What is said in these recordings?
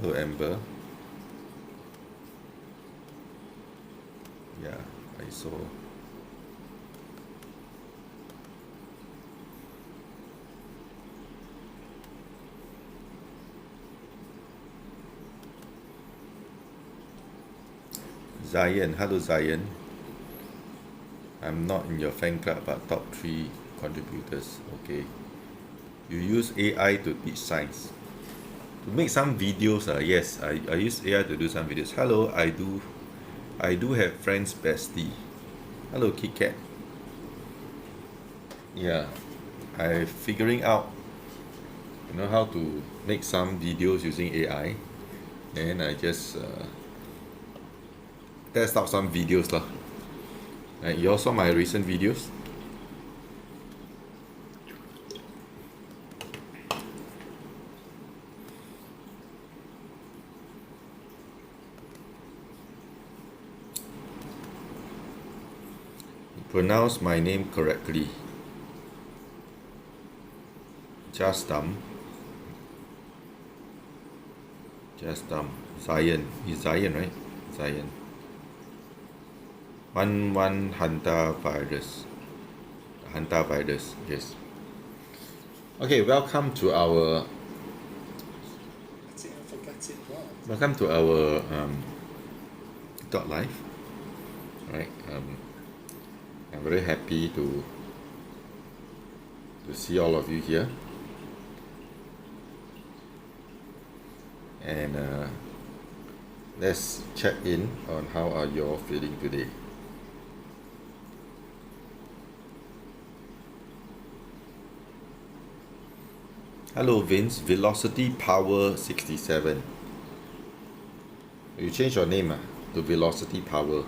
Hello, Amber. Yeah, I saw. Zion, hello Zion. I'm not in your fan club, but top 3 contributors. Okay. You use AI to teach science. To make some videos, yes, I use AI to do some videos. Hello, I do have friends bestie. Hello, KitKat. Yeah, I figuring out, how to make some videos using AI. And I just test out some videos lah. You all saw my recent videos? Pronounce my name correctly. Justam. Zion. Is Zion, right? Zion. 1 hantavirus. Hantavirus, yes. Okay, welcome to our dot live. Right. I'm very happy to see all of you here. And let's check in on how are you all feeling today. Hello Vince, Velocity Power 67. You change your name to Velocity Power.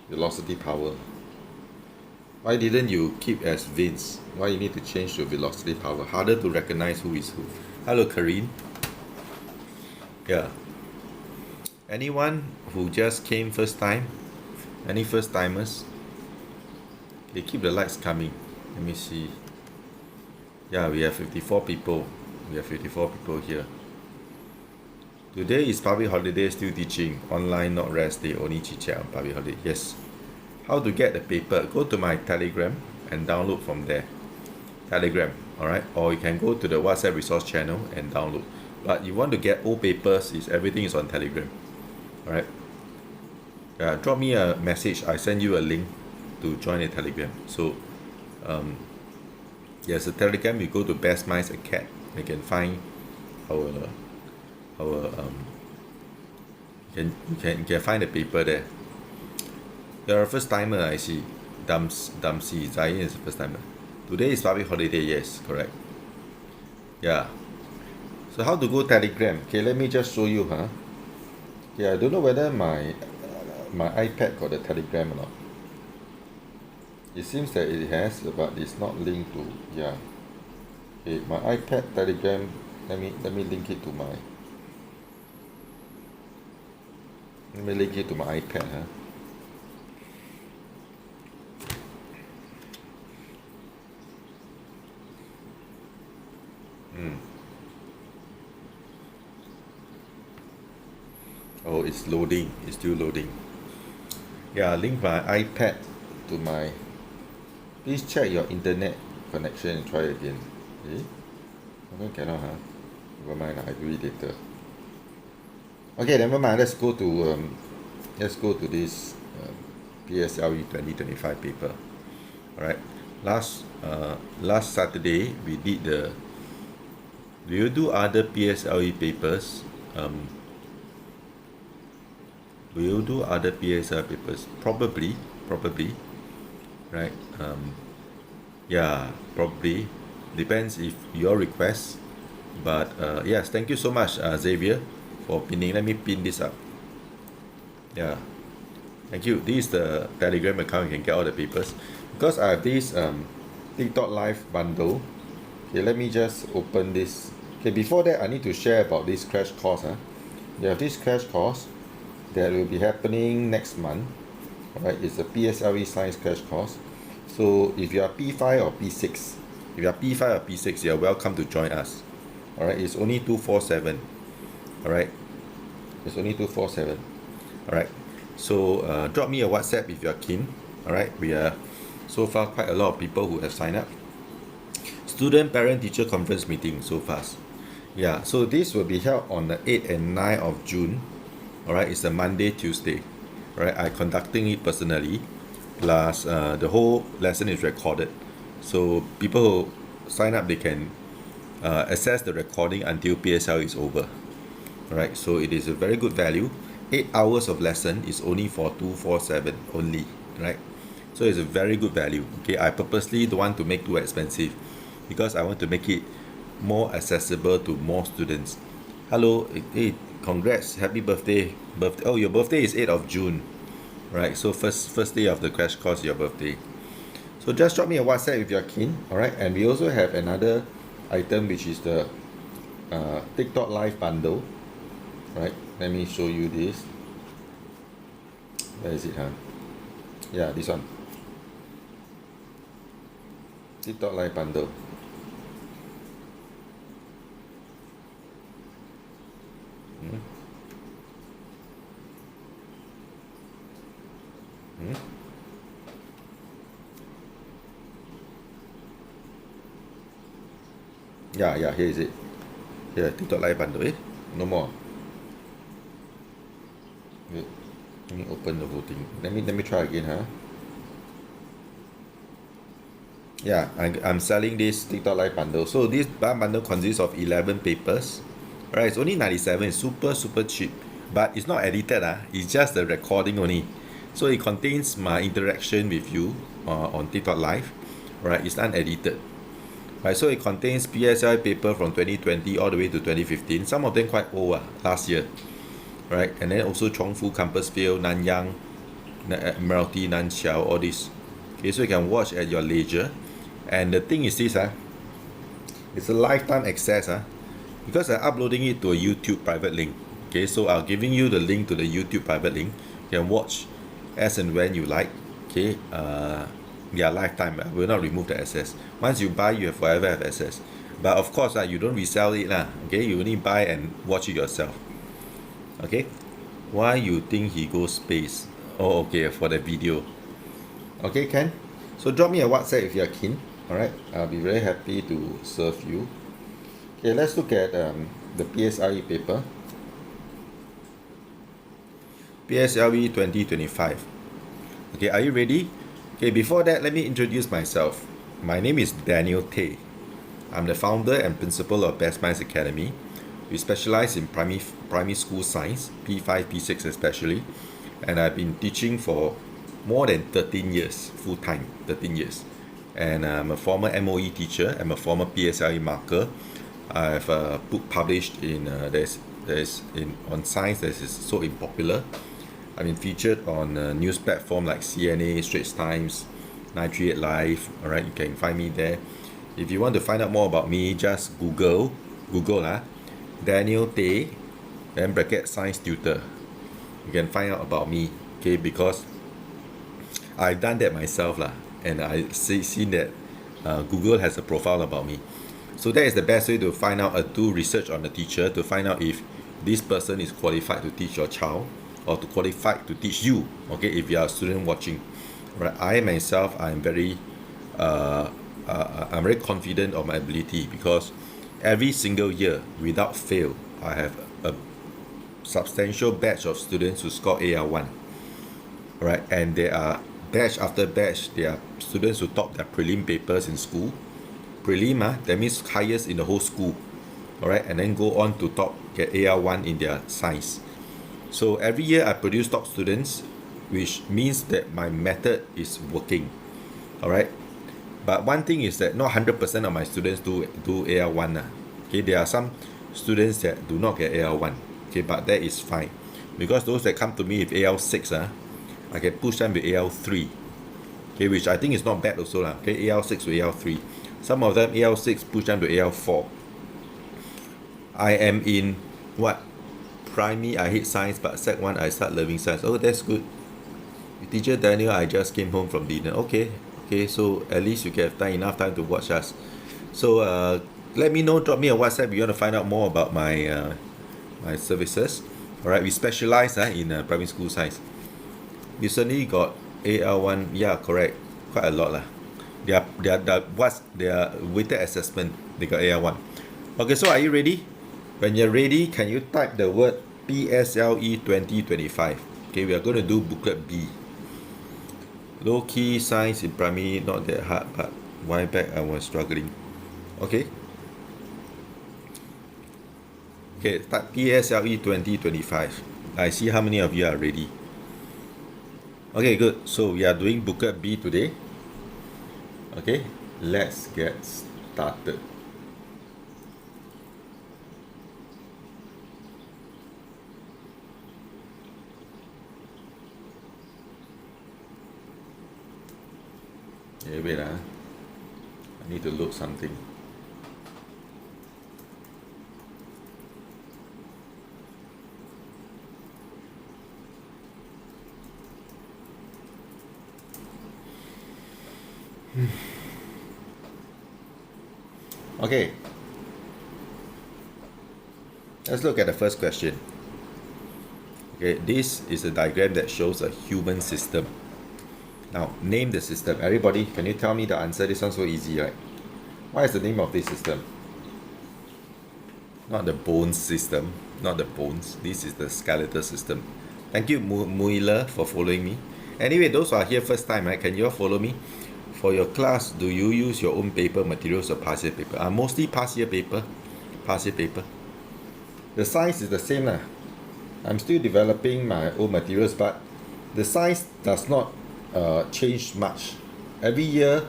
Velocity Power. Why didn't you keep as Vince? Why you need to change to Velocity Power? Harder to recognize who is who. Hello Karine. Yeah. Anyone who just came first time? Any first timers? Okay, keep the lights coming. Let me see. Yeah, we have 54 people. We have 54 people here. Today is public holiday, still teaching. Online, not rest day, only chit chat on public holiday. Yes. How to get the paper? Go to my Telegram and download from there. Telegram, alright? Or you can go to the WhatsApp resource channel and download. But you want to get old papers, everything is on Telegram. Alright? Drop me a message. I send you a link to join the Telegram. So, yes, the Telegram, you go to Best Minds Acad. You can find our you can find the paper there. You're a first timer, I see. Damsi, Zion is a first timer. Today is public holiday, yes, correct. Yeah. So how to go Telegram? Okay, let me just show you, Yeah, I don't know whether my iPad got the Telegram or not. It seems that it has, but it's not linked to, yeah. Okay, my iPad Telegram, let me link it to my iPad, Oh, it's loading. It's still loading. Yeah, link my iPad to my. Please check your internet connection and try again. Okay, cannot, Never mind, I do it later. Okay, never mind. Let's go to this PSLE 2025 paper. All right. Last Saturday we did the. Do you do other PSLE papers? Will you do other PSLE papers? Probably, right? Yeah, probably. Depends if your request. But yes, thank you so much, Xavier, for pinning. Let me pin this up. Yeah, thank you. This is the Telegram account. You can get all the papers. Because I have this TikTok Live bundle. Okay, let me just open this. Okay, before that, I need to share about this crash course. You have this crash course that will be happening next month. Alright, it's a PSLE science crash course. So if you are P5 or P6, you are welcome to join us. All right, it's only 247. All right, it's only 247. All right, so drop me a WhatsApp if you're keen. All right, we are so far quite a lot of people who have signed up. Student parent teacher conference meeting so fast. Yeah, so this will be held on the 8th and 9th of June. All right, it's a Monday, Tuesday. All right, I'm conducting it personally. Plus, the whole lesson is recorded. So people who sign up, they can access the recording until PSLE is over. All right, so it is a very good value. 8 hours of lesson is only for 247 only, right? So it's a very good value. Okay, I purposely don't want to make too expensive because I want to make it more accessible to more students. Hello, hey, congrats, happy birthday. Oh, your birthday is 8th of June, right? So first day of the crash course, your birthday. So just drop me a WhatsApp if you're keen, all right? And we also have another item which is the TikTok live bundle, right? Let me show you this. Where is it, huh? Yeah, this one. TikTok live bundle. Yeah, here is it. Here, TikTok live bundle. No more. Wait, let me open the whole thing. Let me try again, huh? Yeah, I'm selling this TikTok live bundle. So this bundle consists of 11 papers. Right, it's only 97. It's super cheap. But it's not edited. It's just the recording only. So it contains my interaction with you on TikTok live. Right, it's unedited. Right, so it contains PSLE paper from 2020 all the way to 2015. Some of them quite old, last year. Right, and then also Chongfu, Compassville, Nanyang, Admiralty, Nanxiao, all this. Okay, so you can watch at your leisure. And the thing is this, it's a lifetime access, because I'm uploading it to a YouTube private link. Okay, so I'm giving you the link to the YouTube private link. You can watch as and when you like. Okay, yeah, lifetime. I will not remove the access. Once you buy, you have forever have access. But of course, you don't resell it, okay? You only buy and watch it yourself. Okay, why you think he goes space? Oh, okay, for the video. Okay, Ken. So drop me a WhatsApp if you're keen. All right, I'll be very happy to serve you. Okay, let's look at the PSLE paper. PSLE 2025. Okay, are you ready? Okay, before that, let me introduce myself. My name is Daniel Tay. I'm the founder and principal of Best Minds Academy. We specialize in primary school science, P5, P6 especially, and I've been teaching for more than 13 years, full-time, 13 years. And I'm a former MOE teacher. I'm a former PSLE marker. I have a book published in on science that is so popular. I've been featured on news platform like CNA, Straits Times, 938 Live. All right, you can find me there. If you want to find out more about me, just Google Daniel Tay, then bracket science tutor. You can find out about me, okay? Because I've done that myself, and I seen that Google has a profile about me. So that is the best way to find out, do research on the teacher to find out if this person is qualified to teach your child or to qualified to teach you, okay, if you are a student watching. Right, I myself, I'm very confident of my ability because every single year, without fail, I have a substantial batch of students who score AL1. Right, and they are batch after batch, they are students who top their prelim papers in school. Prelim, that means highest in the whole school. All right, and then go on to get AL1 in their science. So every year I produce top students, which means that my method is working. All right, but one thing is that not 100% of my students do AL1. Okay, there are some students that do not get AL1. Okay, but that is fine because those that come to me with AL6, I can push them with AL3. Okay, which I think is not bad also. Okay, AL6 to AL3. Some of them AL6 push them to AL4. I am in what? Primary, I hate science, but Sec 1 I start loving science. Oh, that's good. Teacher Daniel, I just came home from dinner. Okay, so at least you can have enough time to watch us. So let me know, drop me a WhatsApp if you want to find out more about my my services. Alright, we specialize in primary school science. Recently got AL1, yeah, correct, quite a lot lah. Their weighted assessment, they got AL1. Okay, so are you ready? When you're ready, can you type the word PSLE 2025? Okay, we are going to do booklet B. Low key science in primary, not that hard, but why back I was struggling. Okay. Okay, type PSLE 2025. I see how many of you are ready. Okay, good. So we are doing booklet B today. Okay, let's get started. Okay, wait I need to load something. Okay, let's look at the first question. Okay, this is a diagram that shows a human system. Now, name the system. Everybody, can you tell me the answer? This one's so easy, right? What is the name of this system? Not the bones system, not the bones. This is the skeletal system. Thank you, Muila, for following me. Anyway, those who are here first time, right? Can you all follow me? For your class, do you use your own paper materials or past year paper? Mostly past year paper. Past year paper. The size is the same lah. I'm still developing my own materials, but the size does not change much. Every year,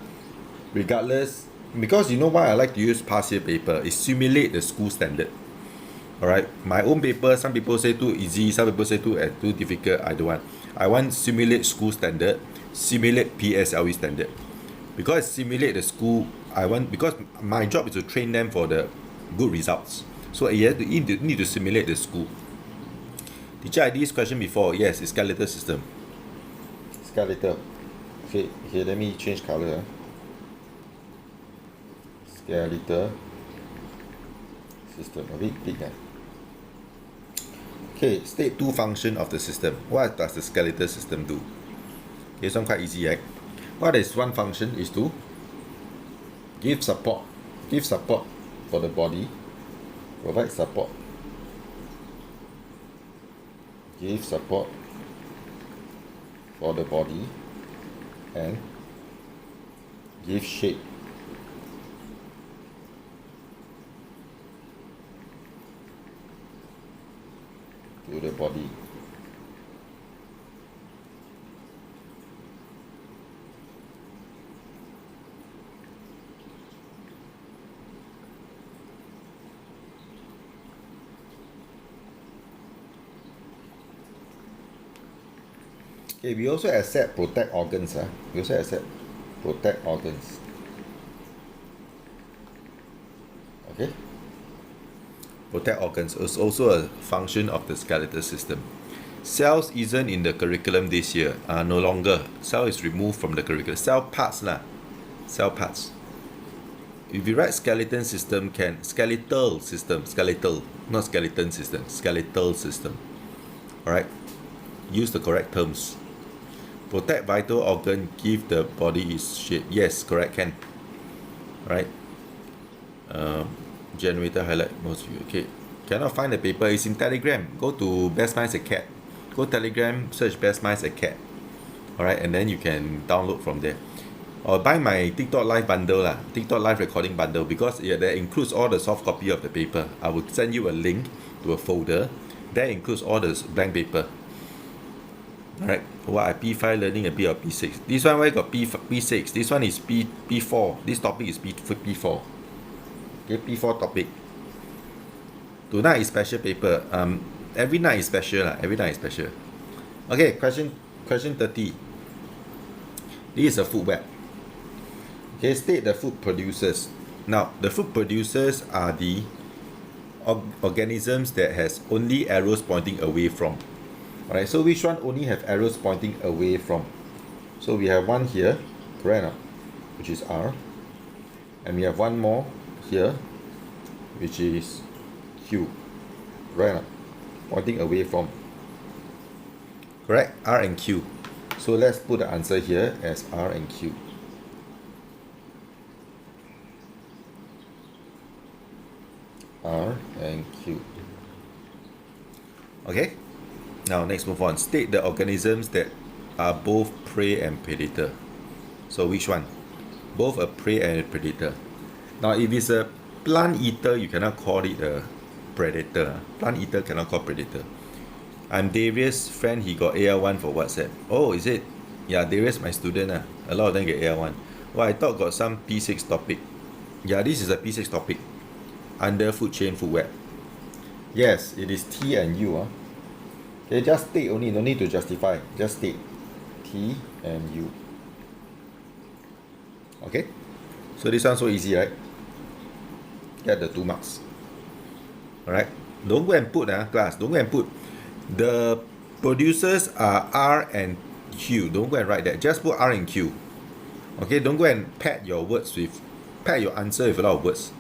regardless, because you know why I like to use past year paper? It simulate the school standard. Alright, my own paper, some people say too easy, some people say too difficult. I don't want. I want simulate school standard, simulate PSLE standard. Because simulate the school, because my job is to train them for the good results. So you need to simulate the school. Teacher, I did this question before. Yes, it's skeletal system. Skeletal. Okay, here let me change color. Skeletal system. A bit big. Okay, state two function of the system. What does the skeletal system do? Okay, this one quite easy, right? What is one function is to give support for the body, provide support, give support for the body, and give shape to the body. Okay, we also accept protect organs. We also accept protect organs. Okay. Protect organs is also a function of the skeletal system. Cells isn't in the curriculum this year. No longer. Cell is removed from the curriculum. Cell parts lah. Cell parts. If you write skeleton system, skeletal system, skeletal, not skeleton system, skeletal system. Alright. Use the correct terms. Protect vital organ, give the body its shape. Yes, correct, can. Right. Generator highlight most view. Okay. Cannot find the paper. It's in Telegram. Go to Best Minds Acad. Go Telegram, search Best Minds Acad. Alright, and then you can download from there. Or buy my TikTok live bundle lah. TikTok live recording bundle, because that includes all the soft copy of the paper. I will send you a link to a folder. That includes all the blank paper. Alright, P5 learning a bit of P6. This one where got P6. This one is P4. This topic is P4. Okay, P4 topic. Tonight is special paper. Every night is special lah. Every night is special. Okay, question 30. This is a food web. Okay, state the food producers. Now, the food producers are the organisms that has only arrows pointing away from. Alright, so which one only have arrows pointing away from? So we have one here, correct, which is R. And we have one more here, which is Q. Right or not? Pointing away from. Correct? R and Q. So let's put the answer here as R and Q. R and Q. Okay? Now next move on. State the organisms that are both prey and predator. So which one? Both a prey and a predator. Now if it's a plant eater, you cannot call it a predator. Plant eater cannot call predator. I'm Darius' friend, he got AL1 for WhatsApp. Oh, is it? Yeah, Darius my student. A lot of them get AL1. Well, I thought got some P6 topic. Yeah, this is a P6 topic. Under food chain, food web. Yes, it is T and U. Okay, just state only, no need to justify. Just state T and U. Okay? So this one's so easy, right? Get the 2 marks. Alright? Don't go and put, class, don't go and put. The producers are R and Q. Don't go and write that. Just put R and Q. Okay? Don't go and pad your words with, pad your answer with a lot of words.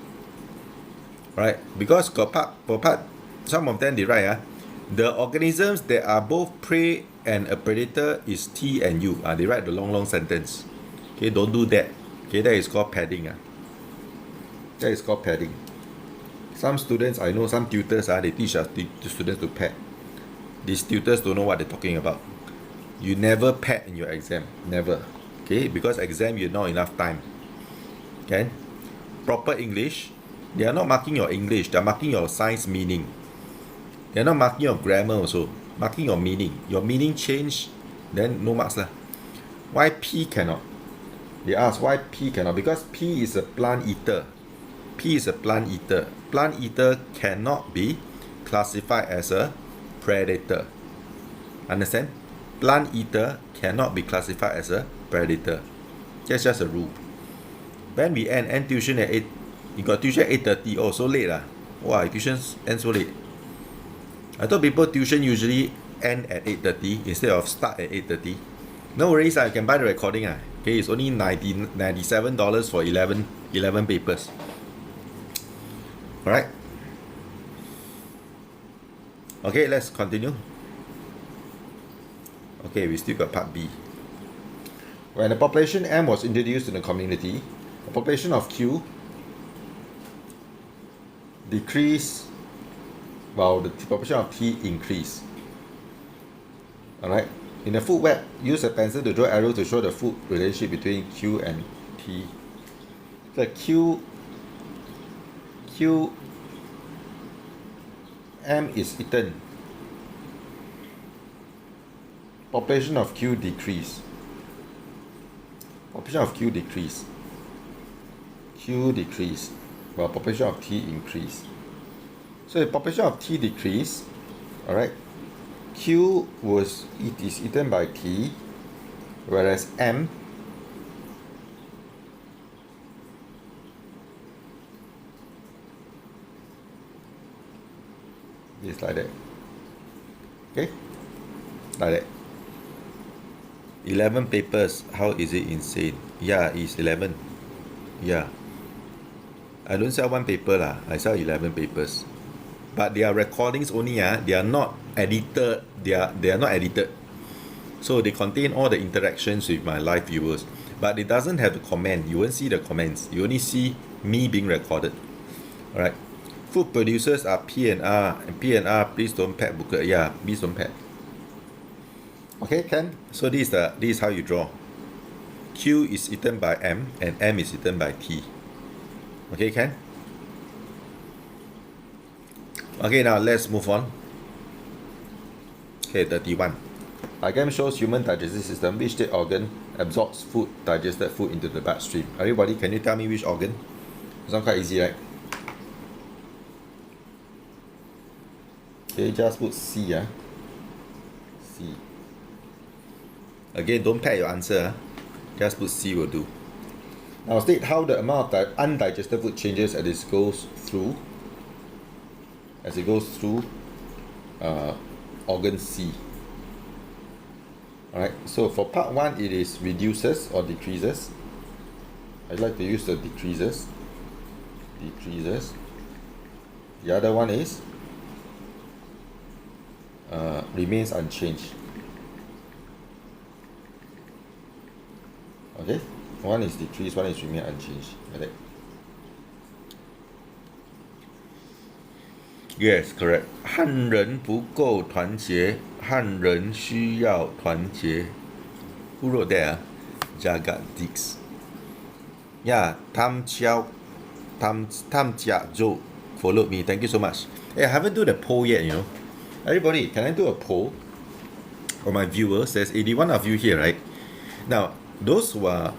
Right? Because got part, some of them they write, the organisms that are both prey and a predator is T and U. They write the long sentence. Okay? Don't do that. Okay? That is called padding. That is called padding. Some students, I know some tutors, they teach us the students to pad. These tutors don't know what they're talking about. You never pad in your exam. Never. Okay? Because exam, you not enough time. Okay? Proper English. They are not marking your English. They are marking your science meaning. They are not marking your grammar also. Marking your meaning. Your meaning change, then no marks lah. Why P cannot? They ask why P cannot. Because P is a plant eater. P is a plant eater. Plant eater cannot be classified as a predator. Understand? Plant eater cannot be classified as a predator. That's just a rule. When we end tuition at 8, you got tuition at 8:30. Oh, so late lah. Wow, tuition ends so late. I thought people tuition usually end at 8:30 instead of start at 8:30. No worries, you can buy the recording. Okay, it's only $97 for 11 papers. Alright. Okay, let's continue. Okay, we still got part B. When the population M was introduced in the community, the population of Q decreased while the population of T increased. Alright. In the food web, use a pencil to draw arrow to show the food relationship between Q and T. The Q M is eaten. Population of Q decrease. Population of Q decrease. Q decrease while population of T increase. So the population of T decrease, alright, Q is eaten by T, whereas M is like that. Okay? Like that. 11 papers, how is it insane? Yeah, it's 11. Yeah. I don't sell 1 paper lah. I sell 11 papers. But they are recordings only, they are not edited. They are not edited. So they contain all the interactions with my live viewers. But it doesn't have the comment. You won't see the comments. You only see me being recorded. Alright. Food producers are P and R. And P and R, please don't pad booklet. Yeah, please don't pad. Okay, Ken? So this is how you draw. Q is eaten by M and M is eaten by T. Okay, Ken? Okay, now let's move on. Okay, 31. Diagram shows human digestive system. Which state organ absorbs food, digested food into the bloodstream? Everybody, can you tell me which organ? It's not quite easy, right? Okay, just put C. C. Again, don't pad your answer. Just put C will do. Now state how the amount of undigested food changes as it goes through organ C. Alright, so for part 1 it is reduces or decreases. I'd like to use the decreases. The other one is remains unchanged. Okay, one is decrease, one is remain unchanged. Like that. Yes, correct. 汉人不够团结，汉人需要团结。Who wrote that? Jagat Dix. Yeah, Tam Chiao, Tam Chia Zhou followed me. Thank you so much. Hey, I haven't do the poll yet, you know. Everybody, can I do a poll for my viewers? There's 81 of you here, right? Now, those who are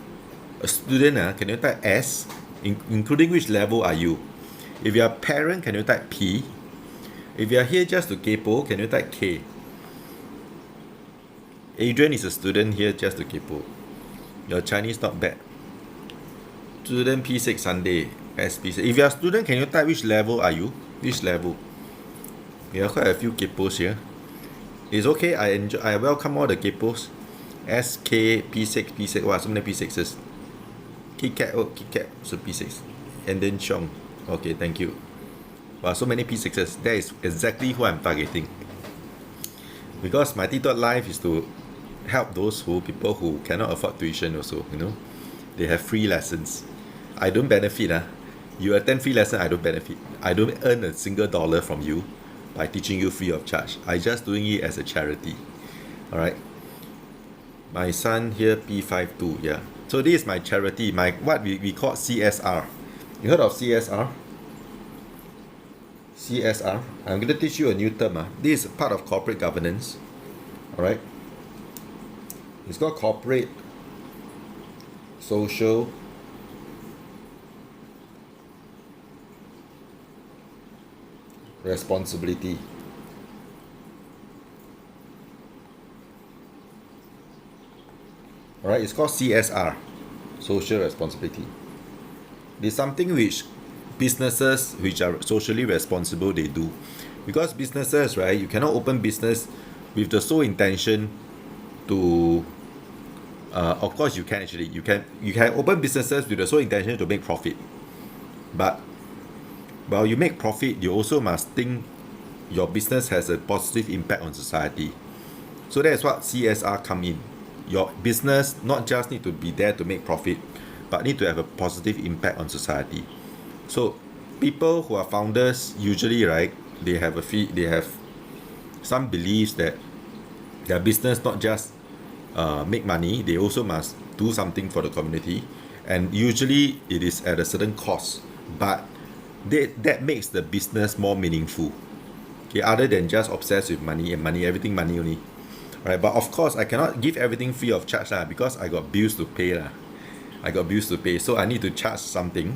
a student, can you type S, including which level are you? If you are a parent, can you type P? If you are here just to kaypo, can you type K? Adrian is a student here just to kaypo. Your Chinese not bad. Student P6 Sunday, SP6. If you are a student, can you type which level are you? Which level? We have quite a few kaypos here. It's okay, I welcome all the kaypos. SK, P6, P6. Wow, so many P6s. KitKat, oh, KitKat, so P6. And then Chong. Okay, thank you. Wow, so many P6s. That is exactly who I'm targeting. Because my TikTok live is to help those people who cannot afford tuition also, you know. They have free lessons. I don't benefit. You attend free lesson, I don't benefit. I don't earn a single dollar from you by teaching you free of charge. I just doing it as a charity. Alright. My son here P52, yeah. So this is my charity, my what we call CSR. You heard of CSR? CSR. I'm going to teach you a new term. This is part of corporate governance. Alright. It's called corporate social responsibility. Alright, it's called CSR, social responsibility. It's something which businesses which are socially responsible they do. Because businesses, right, you cannot open business with the sole intention to of course you can actually you can open businesses with the sole intention to make profit, but while you make profit you also must think your business has a positive impact on society. So that's what CSR come in. Your business not just need to be there to make profit, but need to have a positive impact on society. So people who are founders usually, right, they have some beliefs that their business not just make money, they also must do something for the community, and usually it is at a certain cost, but that makes the business more meaningful, okay, other than just obsessed with money and money, everything money only. Right, but of course I cannot give everything free of charge because I got bills to pay so I need to charge something,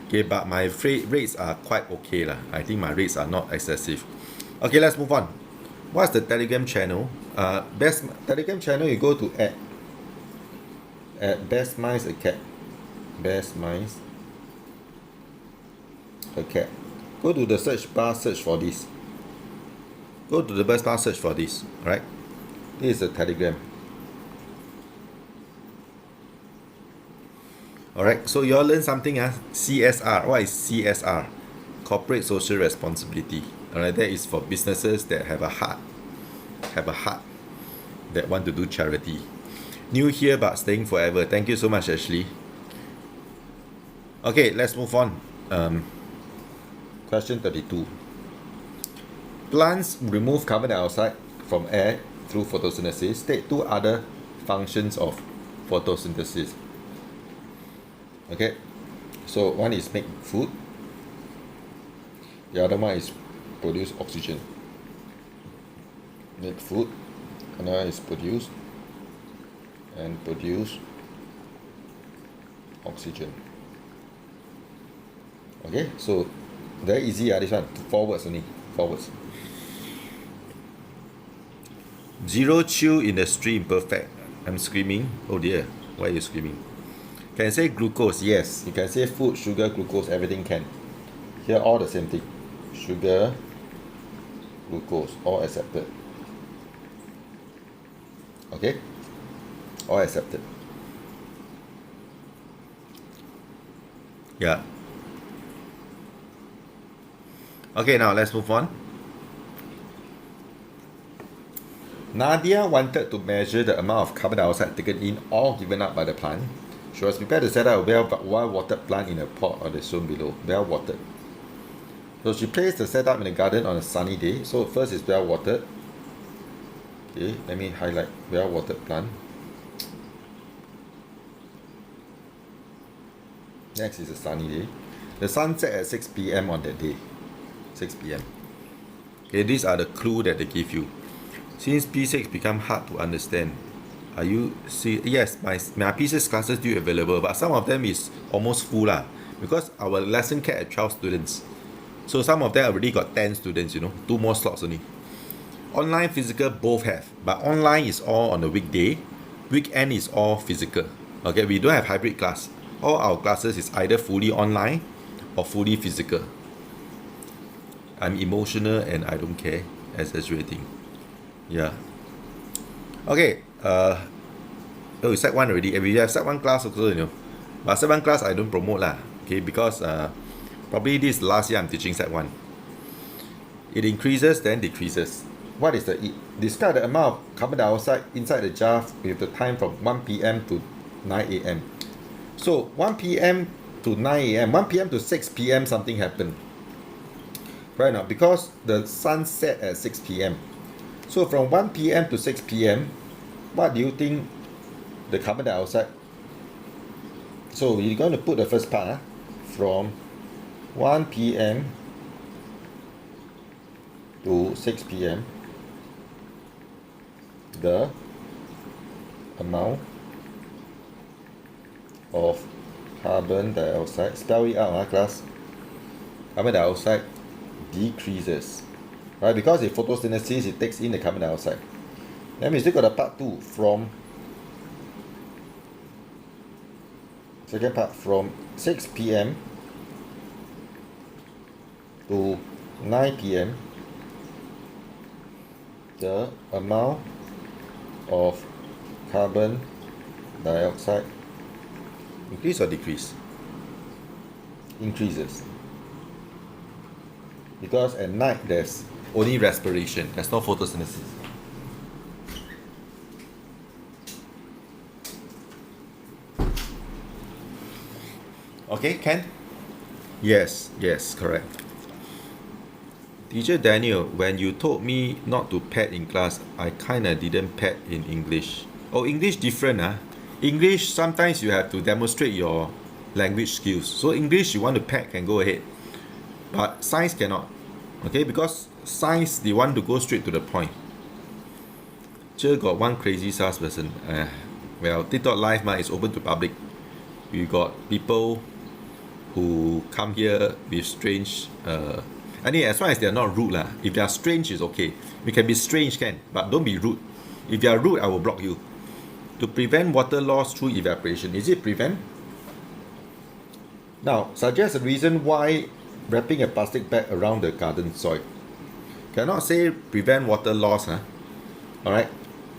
okay, but my rates are quite okay I think my rates are not excessive. Okay, let's move on. What's the Telegram channel? Best Telegram channel, you go to at Best Minds Acad. Best Minds Acad. Go to the search bar, search for this. Go to the best bar, search for this. Right? This is a Telegram. Alright, so you all learn something. CSR. What is CSR? Corporate Social Responsibility. Alright, that is for businesses that have a heart that want to do charity. New here but staying forever. Thank you so much, Ashley. Okay, let's move on. Question 32. Plants remove carbon dioxide from air through photosynthesis. State two other functions of photosynthesis. Okay, so one is make food, the other one is produce oxygen. Make food, another is produce oxygen. Okay, so very easy. This one forwards only, forwards. Zero chill in the stream, perfect. I'm screaming. Oh dear, why are you screaming? Can say glucose, yes. You can say food, sugar, glucose, everything can. Here all the same thing. Sugar, glucose, all accepted. Okay? All accepted. Yeah. Okay, now let's move on. Nadia wanted to measure the amount of carbon dioxide taken in or given up by the plant. She was prepared to set up a well-watered plant in a pot or the shown below. Well-watered. So she placed the setup in the garden on a sunny day. So first is well-watered. Okay, let me highlight well-watered plant. Next is a sunny day. The sun set at 6 p.m. on that day. 6 p.m. Okay, these are the clues that they give you. Since P6 become hard to understand, are you see? Yes, my P6 classes still available, but some of them is almost full lah. Because our lesson cap at 12 students, so some of them already got 10 students. 2 more slots only. Online, physical, both have, but online is all on the weekday. Weekend is all physical. Okay, we don't have hybrid class. All our classes is either fully online or fully physical. I'm emotional and I don't care. Exaggerating. Yeah. Okay. Sec 1 already. We have Sec 1 class also, But Sec 1 class I don't promote lah. Okay, because probably this last year I'm teaching Sec 1. It increases then decreases. What is the describe the amount of carbon dioxide inside the jar with the time from 1 p.m. to 9 a.m. So 1 p.m. to 9 a.m. 1 p.m. to 6 p.m. something happened. Right now, because the sun set at 6 p.m. So from 1 p.m. to 6 p.m., what do you think the carbon dioxide? So you're going to put the first part from 1 p.m. to 6 p.m. the amount of carbon dioxide, spell it out, class. Carbon dioxide decreases. Right, because if photosynthesis, it takes in the carbon dioxide. Then we still got the part 2 from second part from 6 p.m. to 9 p.m. the amount of carbon dioxide increase or decrease? Increases. Because at night there's only respiration, there's no photosynthesis. Okay, Ken? Yes, correct. Teacher Daniel, when you told me not to pad in class, I kinda didn't pad in English. Oh, English different, English, sometimes you have to demonstrate your language skills. So English, you want to pad, can go ahead. But science cannot. Okay, because science, they want to go straight to the point. Just got one crazy SARS person. Well, TikTok Live is open to public. We got people who come here with strange as long as they are not rude lah. If they are strange, it's okay. We can be strange, but don't be rude. If you are rude, I will block you. To prevent water loss through evaporation. Is it prevent? Now, suggest a reason why wrapping a plastic bag around the garden soil. Cannot say prevent water loss, Alright?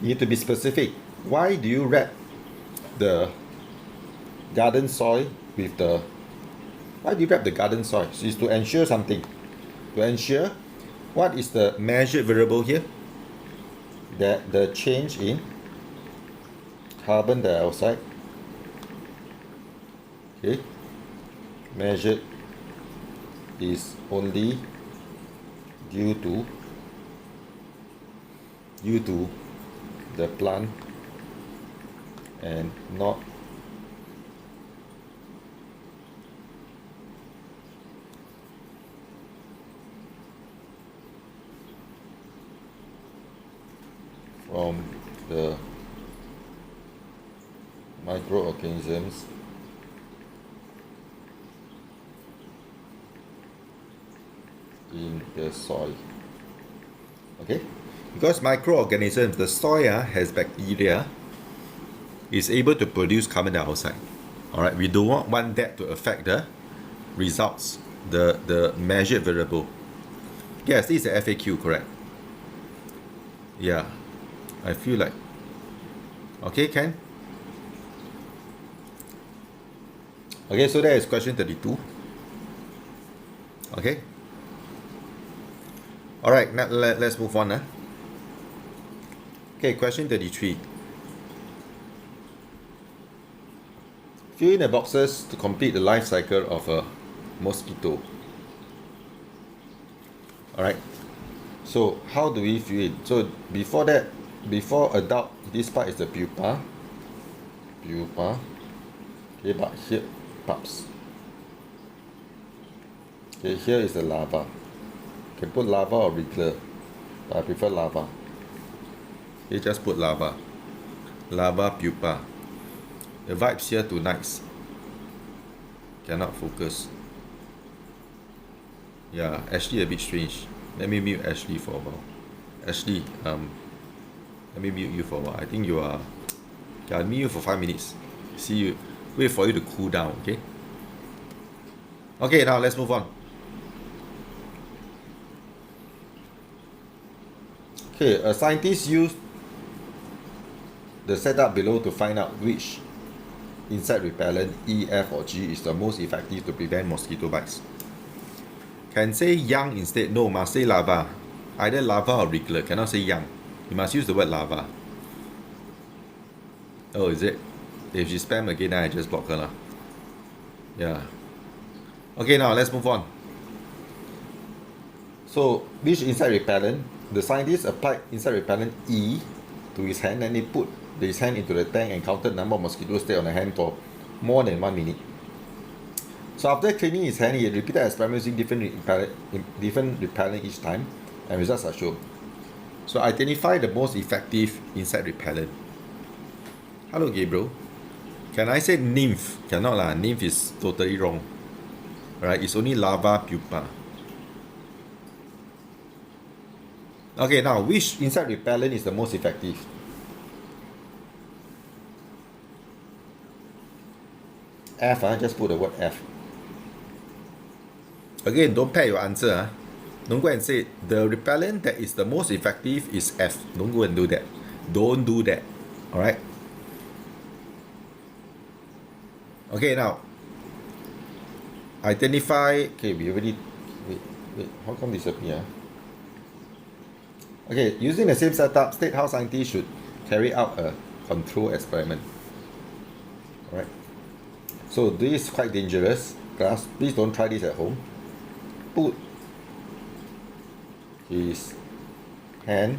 You need to be specific. Why do you wrap the garden soil with the... Why do you wrap the garden soil? So it's to ensure something. To ensure, what is the measured variable here? That the change in carbon dioxide, okay, measured is only due to the plant and not from the microorganisms in the soil. Okay, because microorganisms, the soil has bacteria, is able to produce carbon dioxide. Alright, we do not want that to affect the results, the measured variable. Yes, this is the FAQ, correct? Yeah, I feel like. Okay, Ken? Okay, so that is question 32. Okay. Alright, now let's move on. Okay, question 33. Fill in the boxes to complete the life cycle of a mosquito. Alright, so how do we fill in? So before that, before adult, this part is the pupa. Okay, but here, pups. Okay, here is the larva. You can put larva or regular, but I prefer larva. Okay, just put larva. Larva, pupa. The vibes here too nice. Cannot focus. Yeah, Ashley a bit strange. Let me mute Ashley for a while. Ashley, let me mute you for a while. I think you are. Okay, I'll mute you for 5 minutes. See you. Wait for you to cool down, okay? Okay, now let's move on. Okay, a scientist used the setup below to find out which insect repellent, E, F or G, is the most effective to prevent mosquito bites. Can say young instead. No, must say larva. Either larva or regular. Cannot say young. You must use the word larva. Oh, is it? If she spam again, then I just block her lah. Yeah. Okay, now let's move on. So, which insect repellent? The scientist applied insect repellent E to his hand, and he put his hand into the tank and counted the number of mosquitoes stayed on the hand for more than 1 minute. So after cleaning his hand, he repeated experiments using different repellent each time, and results are shown. So identify the most effective insect repellent. Hello Gabriel. Can I say nymph? Cannot lah, nymph is totally wrong. Right, it's only larva, pupa. Okay, now which insect repellent is the most effective? F, just put the word F. Again, don't pack your answer. Don't go and say the repellent that is the most effective is F. Don't go and do that. Don't do that. Alright? Okay, now identify. Okay, we already. Wait. How come disappear? Okay, using the same setup, state how scientists should carry out a control experiment. Alright. So this is quite dangerous. Class, please don't try this at home. Put his hand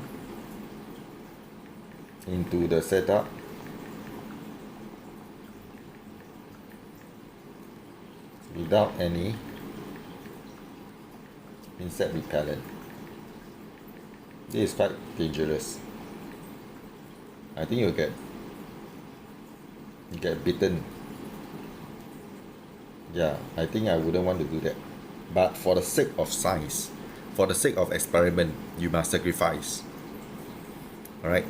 into the setup without any insect repellent. This is quite dangerous. I think you'll get bitten. Yeah, I think I wouldn't want to do that. But for the sake of science, for the sake of experiment, you must sacrifice. Alright?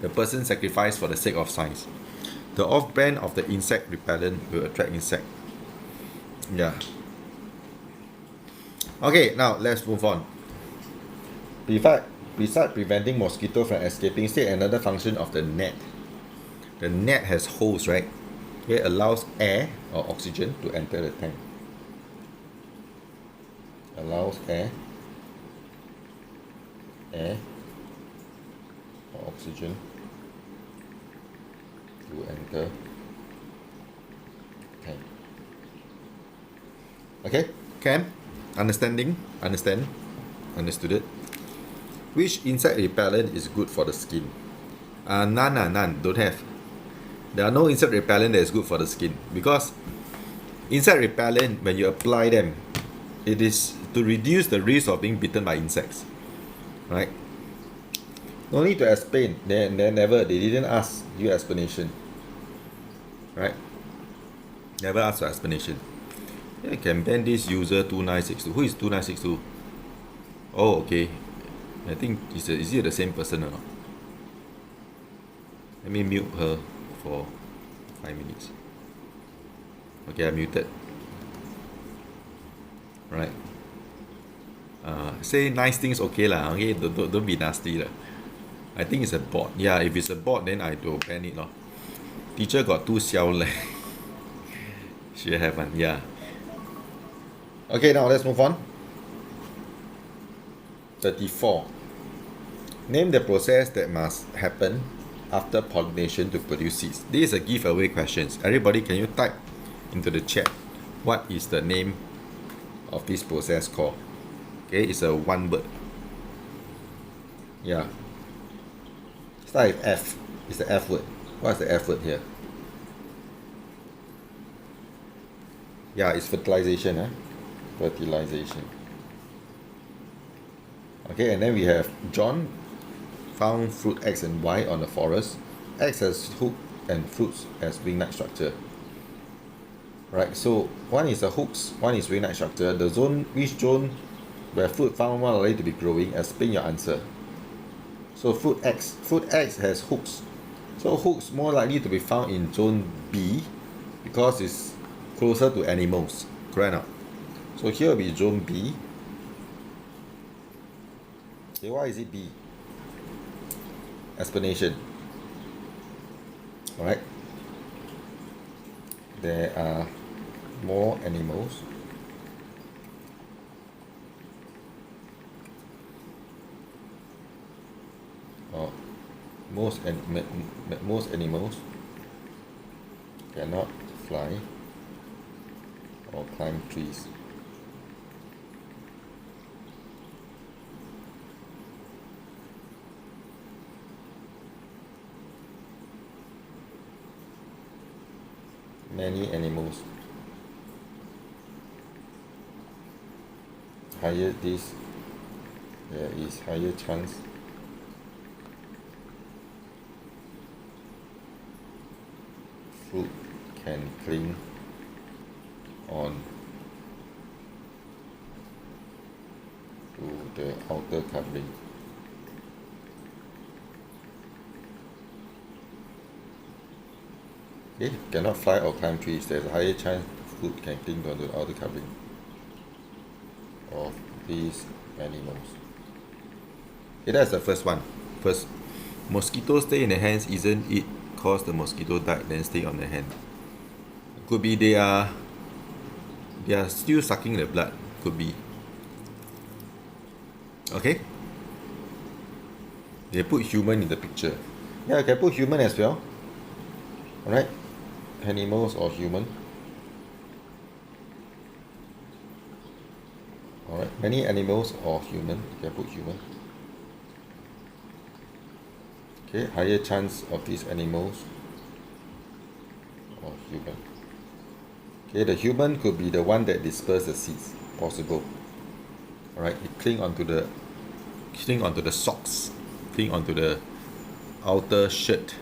The person sacrificed for the sake of science. The off-brand of the insect repellent will attract insect. Yeah. Okay, now let's move on. Besides preventing mosquito from escaping, state another function of the net. The net has holes, right? It allows air or oxygen to enter the tank. Allows air or oxygen to enter tank. Okay, Cam? Understood it? Which insect repellent is good for the skin? None. Don't have. There are no insect repellent that is good for the skin, because insect repellent, when you apply them, it is to reduce the risk of being bitten by insects, right? No need to explain. They didn't ask you explanation, right? Never ask for explanation. Yeah, you can ban this user 2962. Who is 2962? Oh, okay. I think is it the same person or not? Let me mute her for 5 minutes. Okay, I muted. Right. Say nice things, okay lah. Okay, don't be nasty lah. I think it's a bot. Yeah, if it's a bot, then I will ban it lor. Teacher got 2 xiao leh. Should have one. Yeah. Okay, now let's move on. 34. Name the process that must happen after pollination to produce seeds. This is a giveaway questions. Everybody, can you type into the chat what is the name of this process called? Okay, it's a one word. Yeah. Start with F. It's the F word. What's the F word here? Yeah, it's fertilization. Fertilization. Okay, and then we have John found fruit X and Y on the forest. X has hook and fruits as wing-like structure. Right, so one is the hooks, one is wing-like structure. The zone, which zone where fruit found more likely to be growing? Explain your answer. So fruit X has hooks. So hooks more likely to be found in zone B because it's closer to animals. Correct now. So here will be zone B. Okay, why is it B? Explanation. Alright. There are more animals. Or most animals cannot fly or climb trees. Many animals there is higher chance fruit can cling on to the outer covering. Okay, cannot fly or climb trees. There's a higher chance fruit can cling onto the outer covering of these animals. Okay, that's the first one. First, mosquitoes stay in the hands, isn't it cause the mosquito died then stay on the hand? Could be they are still sucking the blood. Could be. Okay? They put human in the picture. Yeah, I can put human as well. Alright? Animals or human. Alright, many animals or human. You can put human. Okay, higher chance of these animals or human. Okay, the human could be the one that disperses the seeds. Possible. Alright, it cling onto the socks, cling onto the outer shirt.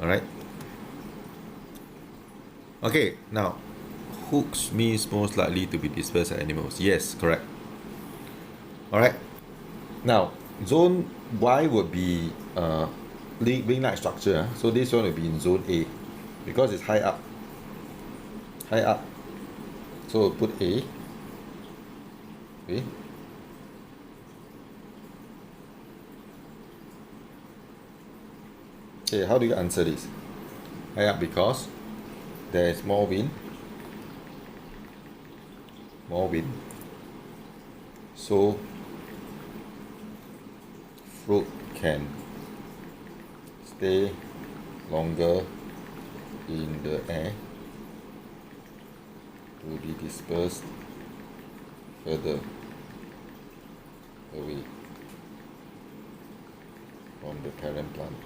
Alright. Okay, now hooks means most likely to be dispersed by animals. Yes, correct. Alright. Now, zone Y would be wing-like structure. So this one will be in zone A because it's high up. High up. So we'll put A. Okay. Okay, how do you answer this? High up because there is more wind. More wind. So fruit can stay longer in the air to be dispersed further away from the parent plant.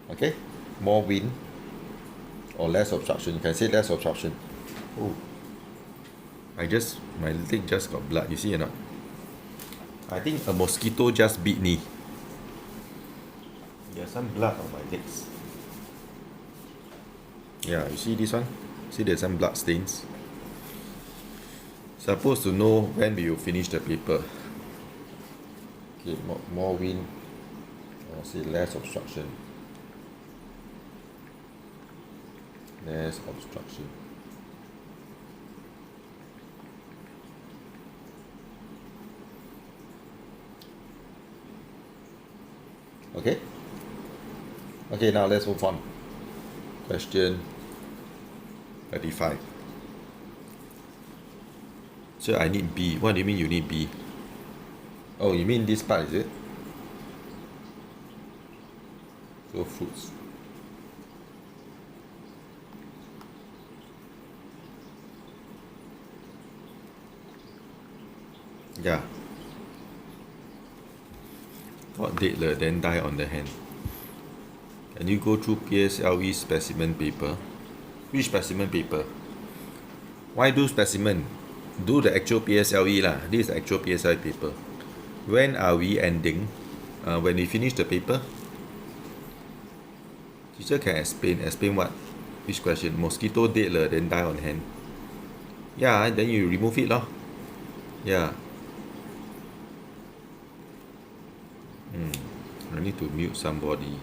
Okay, more wind or less obstruction. You can say less obstruction. Oh, my leg just got blood. You see or not? I think a mosquito just bit me. There's some blood on my legs. Yeah, you see this one? See there's some blood stains. Supposed to know when we will finish the paper. Okay, more wind. Or say less obstruction. Less obstruction. Okay? Okay, now let's move on. Question 35. Teacher, I need B. What do you mean you need B? Oh, you mean this part, is it? So fruits. Yeah. Got deadler, then die on the hand. Can you go through PSLE specimen paper? Which specimen paper? Why do specimen? Do the actual PSLE lah. This is the actual PSLE paper. When are we ending? When we finish the paper? Teacher can explain. Explain what? Which question? Mosquito deadler, then die on hand. Yeah, then you remove it lor. Yeah. I need to mute somebody.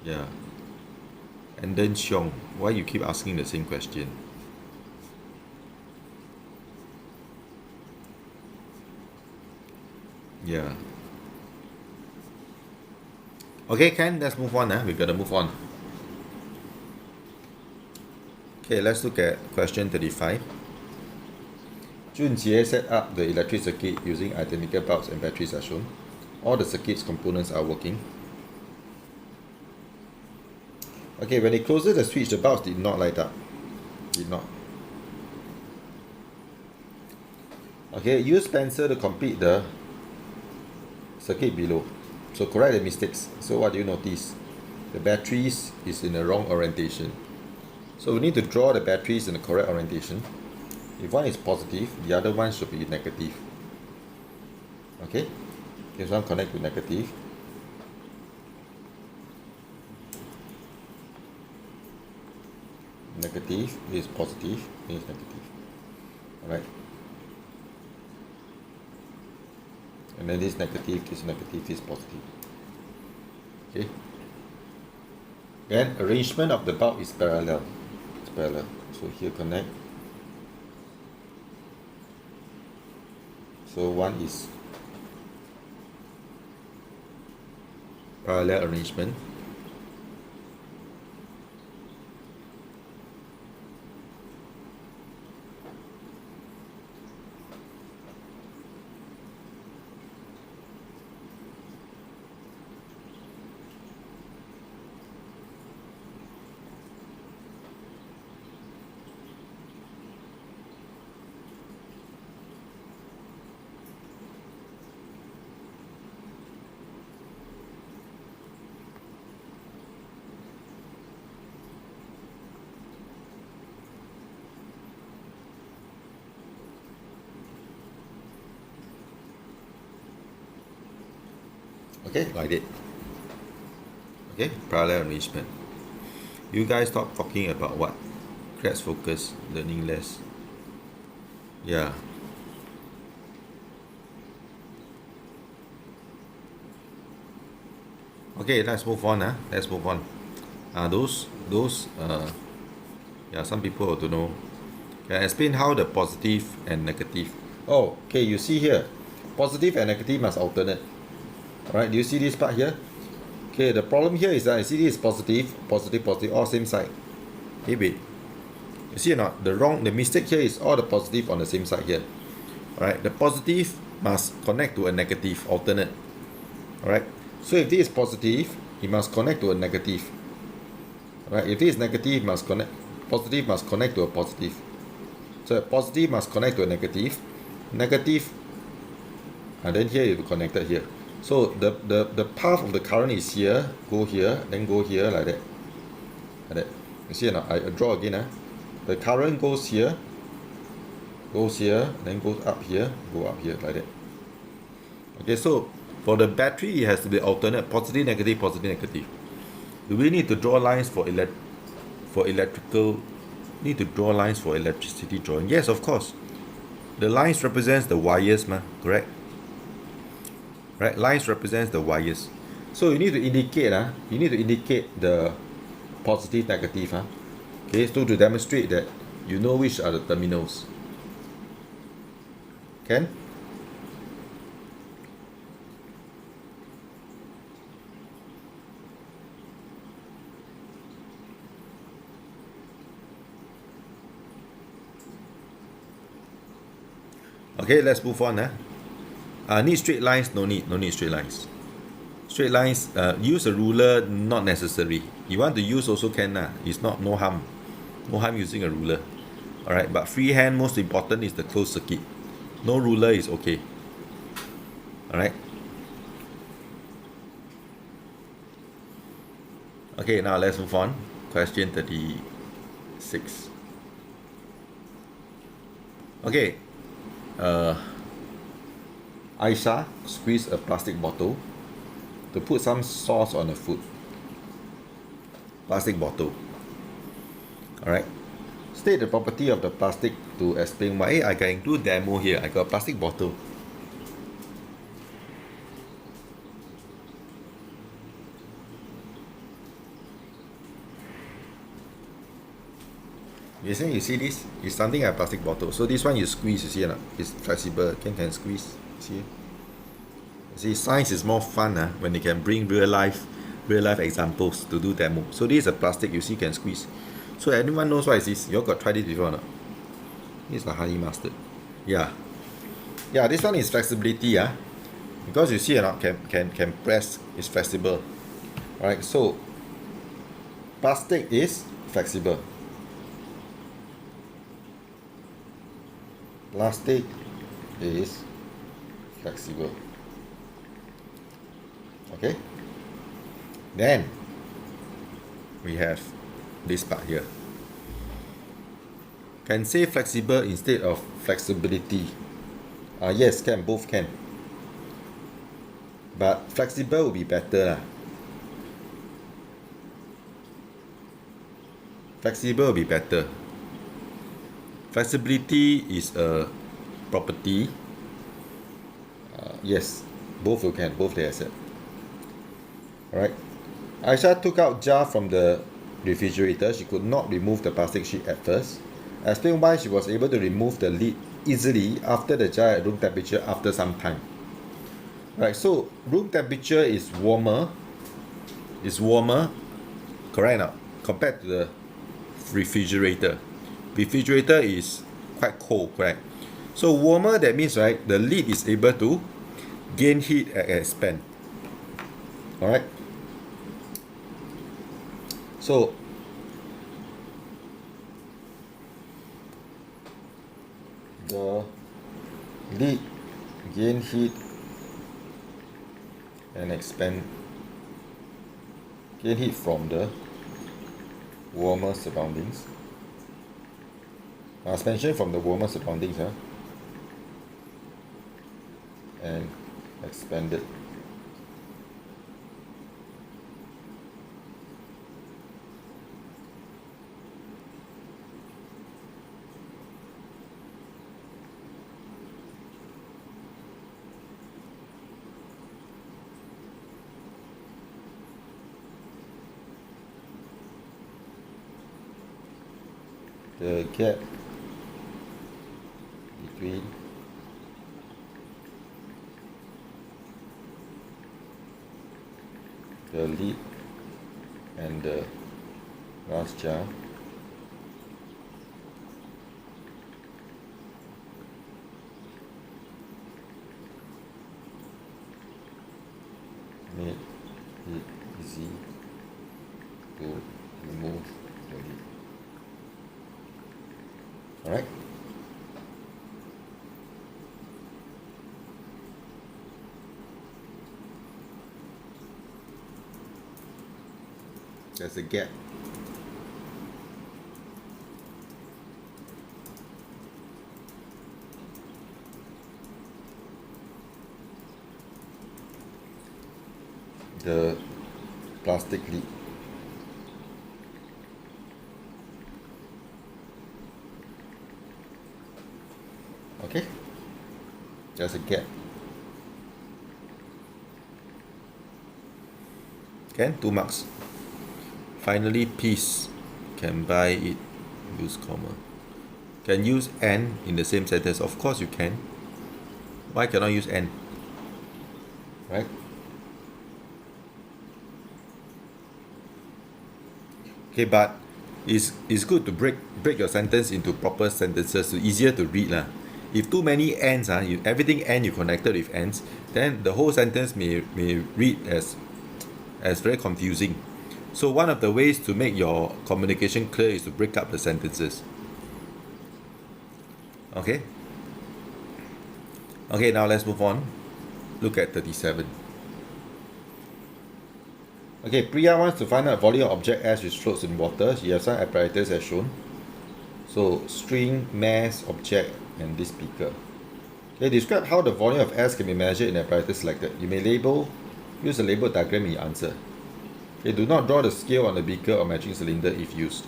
Yeah. And then Xiong, why you keep asking the same question? Yeah. Okay, Ken, let's move on. We gotta move on. Okay, let's look at question 35. Junjie set up the electric circuit using identical bulbs and batteries as shown. All the circuit's components are working. Okay, when he closes the switch, the bulbs did not light up. Did not. Okay, use pencil to complete the circuit below. So correct the mistakes. So what do you notice? The batteries is in the wrong orientation. So we need to draw the batteries in the correct orientation. If one is positive, the other one should be negative. Okay? This one connect to negative. Negative, this is positive, this is negative. Alright. And then this negative, this negative, this positive. Okay? Then arrangement of the bulb is parallel. It's parallel. So here connect. So one is parallel arrangement. Okay, like it. Okay, parallel arrangement. You guys stop talking about what? Class focus, learning less. Yeah. Okay, let's move on. Let's move on. Yeah, some people want to know. Can I explain how the positive and negative? Oh, okay, you see here, positive and negative must alternate. Alright, do you see this part here? Okay, the problem here is that I see this is positive, positive, positive, all same side. Okay, wait. You see or not? The mistake here is all the positive on the same side here. Alright, the positive must connect to a negative, alternate. Alright, so if this is positive, it must connect to a negative. Alright, if this is negative, positive must connect to a positive. So a positive must connect to a negative, negative, and then here it will be connected here. So the path of the current is here, go here, then go here, like that. Like that. You see or not? I draw again. The current goes here, then goes up here, go up here, like that. Okay, so for the battery, it has to be alternate, positive, negative, positive, negative. Do we need to draw lines for electrical? Need to draw lines for electricity drawing? Yes, of course. The lines represents the wires, correct? Right, lines represents the wires. So you need to indicate, the positive, negative. Okay, so to demonstrate that you know which are the terminals. Can? Okay, let's move on. Need straight lines? No need straight lines. Straight lines, use a ruler, not necessary. You want to use also can. It's not no harm. No harm using a ruler. Alright, but freehand, most important is the closed circuit. No ruler is okay. Alright. Okay, now let's move on. Question 36. Okay. Aisha squeezed a plastic bottle to put some sauce on the food. Plastic bottle. Alright. State the property of the plastic to explain why. I can include demo here. I got a plastic bottle. You see this? It's something like a plastic bottle. So this one you squeeze, you see or not? It's flexible, can squeeze. See? See, science is more fun when they can bring real life examples to do demo. So this is a plastic, you see, can squeeze. So anyone knows what is this? You all got tried this before or not? This is the honey mustard. Yeah. Yeah, this one is flexibility, because you see or not, can press, it's flexible. Alright, so plastic is flexible. Plastic is flexible. Okay, then we have this part here. Can say flexible instead of flexibility. Yes, can, both can, but flexible will be better. Flexible will be better. Flexibility is a property. Yes, both you can, both they accept. Alright. Aisha took out jar from the refrigerator. She could not remove the plastic sheet at first. Explain why she was able to remove the lid easily after the jar at room temperature after some time. Right, so room temperature is warmer. Correct now, compared to the refrigerator. Refrigerator is quite cold, correct? So warmer, that means, right, the lid is able to gain heat and expand. Alright. So the lid gain heat and expand, gain heat from the warmer surroundings. Expansion from the warmer surroundings, and expanded. The gap between the lid and the glass jar made it easy to remove the lid. Alright. There's a gap. The plastic lid. Okay, there's a gap. Can 2 marks. Finally, peace. Can buy it. Use comma. Can use and in the same sentence. Of course you can. Why cannot use and? Right? Okay, but it's good to break your sentence into proper sentences, so easier to read. if too many ends, everything end you connected with ends, then the whole sentence may read as very confusing. So one of the ways to make your communication clear is to break up the sentences. Okay? Okay, now let's move on. Look at 37. Okay, Priya wants to find out volume of object S which floats in water. She has some apparatus as shown. So string, mass, object, and this beaker. Okay, describe how the volume of S can be measured in apparatus selected. You may use a label diagram in your answer. Okay, do not draw the scale on the beaker or measuring cylinder if used.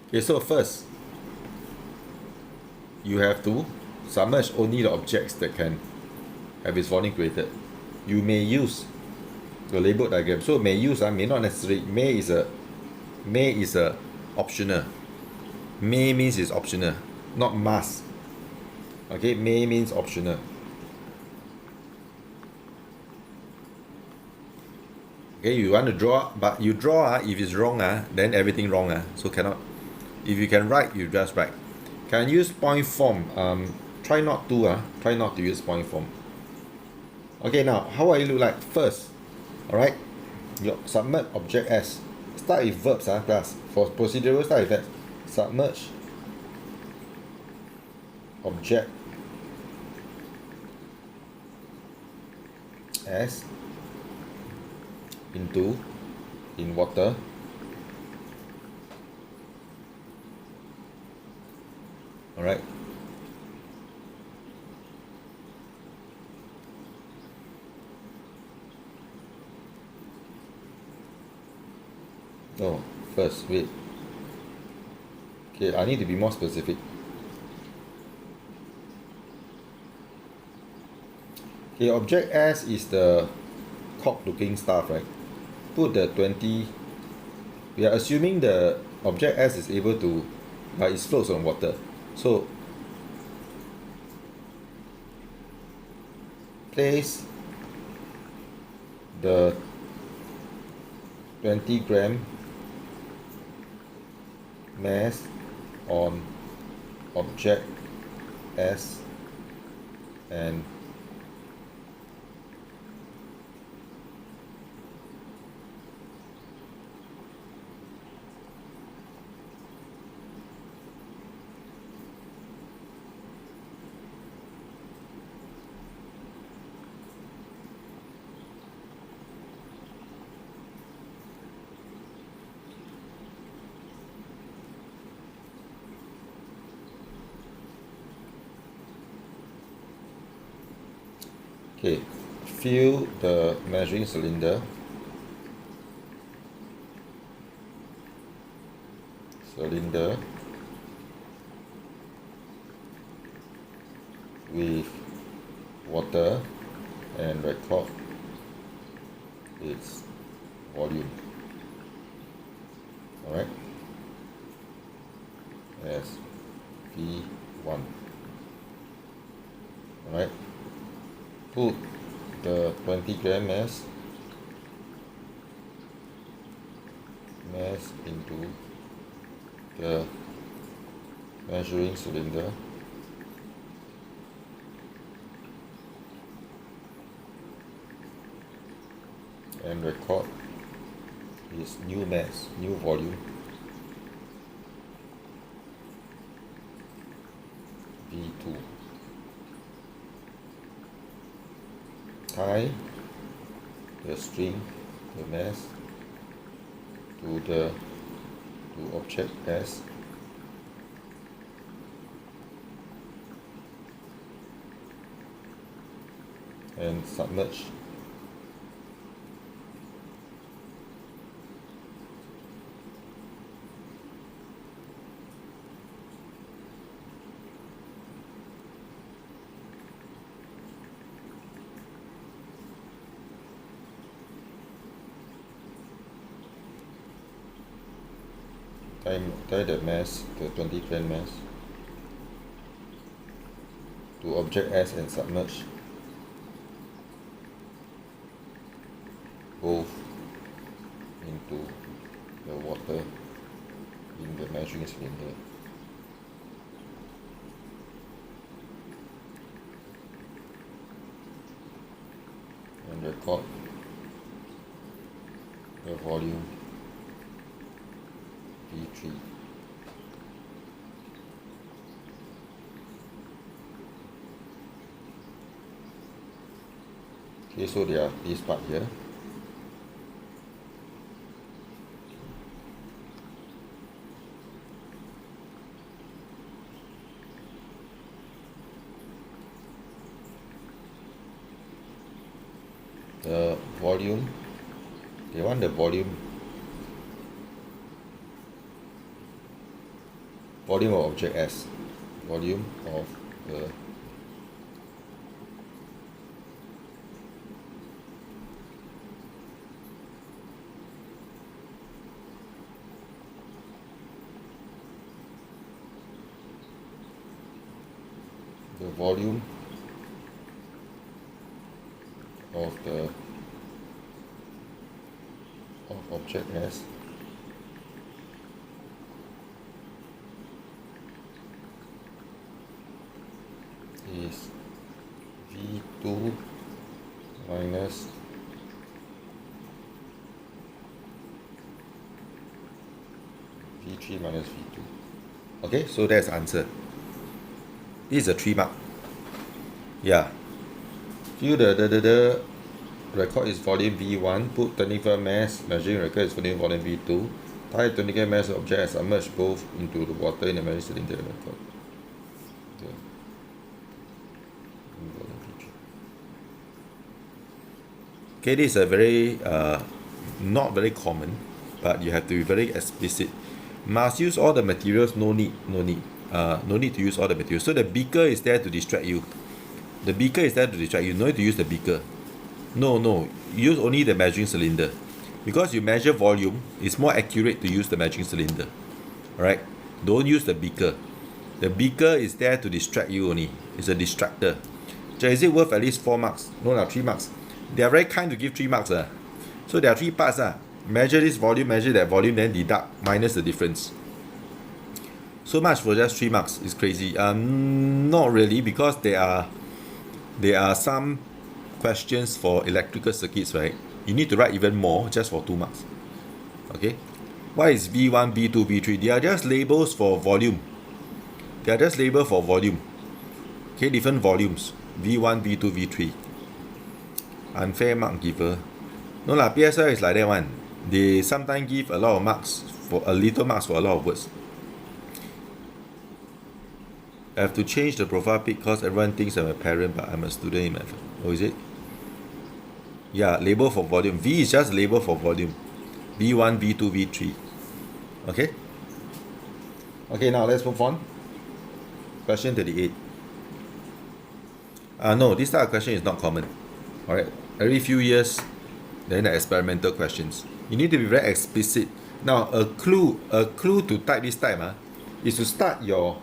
Okay, so first, you have to submerge only the objects that can have its volume created. You may use the label diagram. So may use, may not necessarily. May is a optional. May means it's optional, not must. Okay, may means optional. Okay, you want to draw, but you draw, if it's wrong, then everything wrong. So cannot. If you can write, you just write. Can use point form. Try not to use point form. Okay, now how will it look like? First, alright, you submerge object S. Start with verbs, class. For procedural, start with that. Submerge object S in water. Alright. No, first, wait. Okay, I need to be more specific. Okay, object S is the cork looking stuff, right? Put the 20. We are assuming the object S is able to, it floats on water. So place the 20 gram mass on object S and okay, fill the measuring cylinder with water and record its volume. Alright, as V1. Alright, put the 20 gram mass into the measuring cylinder and record its new mass, new volume, V2. Tie the string, the mass, to object S and submerge tie the mass, the 20 gram mass, to object S and submerge both into the water in the measuring cylinder. record the volume V3. Okay, so there are this part here. The volume, they want the volume of object S, volume of the volume of the object S is V2 minus V3 minus V2. Okay, so that's answer. This is a 3 mark. Yeah. View the record is volume V1, put 24 mass, measuring record is volume V2, tie 24 mass object and submerge both into the water in the measuring cylinder record. Okay, this is a very not very common, but you have to be very explicit. Must use all the materials? No need to use all the materials. So the beaker is there to distract you. The beaker is there to distract you. No need to use the beaker. No. Use only the measuring cylinder. Because you measure volume, it's more accurate to use the measuring cylinder. Alright? Don't use the beaker. The beaker is there to distract you only. It's a distractor. So is it worth at least 4 marks? No, 3 marks. They are very kind to give 3 marks. So there are 3 parts. Measure this volume, measure that volume, then deduct, minus the difference. So much for just 3 marks. It's crazy. Not really, because there are some questions for electrical circuits, right? You need to write even more just for 2 marks. Okay? What is V1, V2, V3? They are just labels for volume. They are just labels for volume. Okay, different volumes. V1, V2, V3. Unfair mark giver. No lah, PSLE is like that one. They sometimes give a lot of marks for a little marks for a lot of words. I have to change the profile pic because everyone thinks I'm a parent, but I'm a student in my family. Oh, is it? Yeah, label for volume. V is just label for volume. V1, V2, V3. Okay? Okay, now let's move on. Question 38. No, this type of question is not common. Alright, every few years, then the experimental questions. You need to be very explicit. Now, a clue to type this type is to start your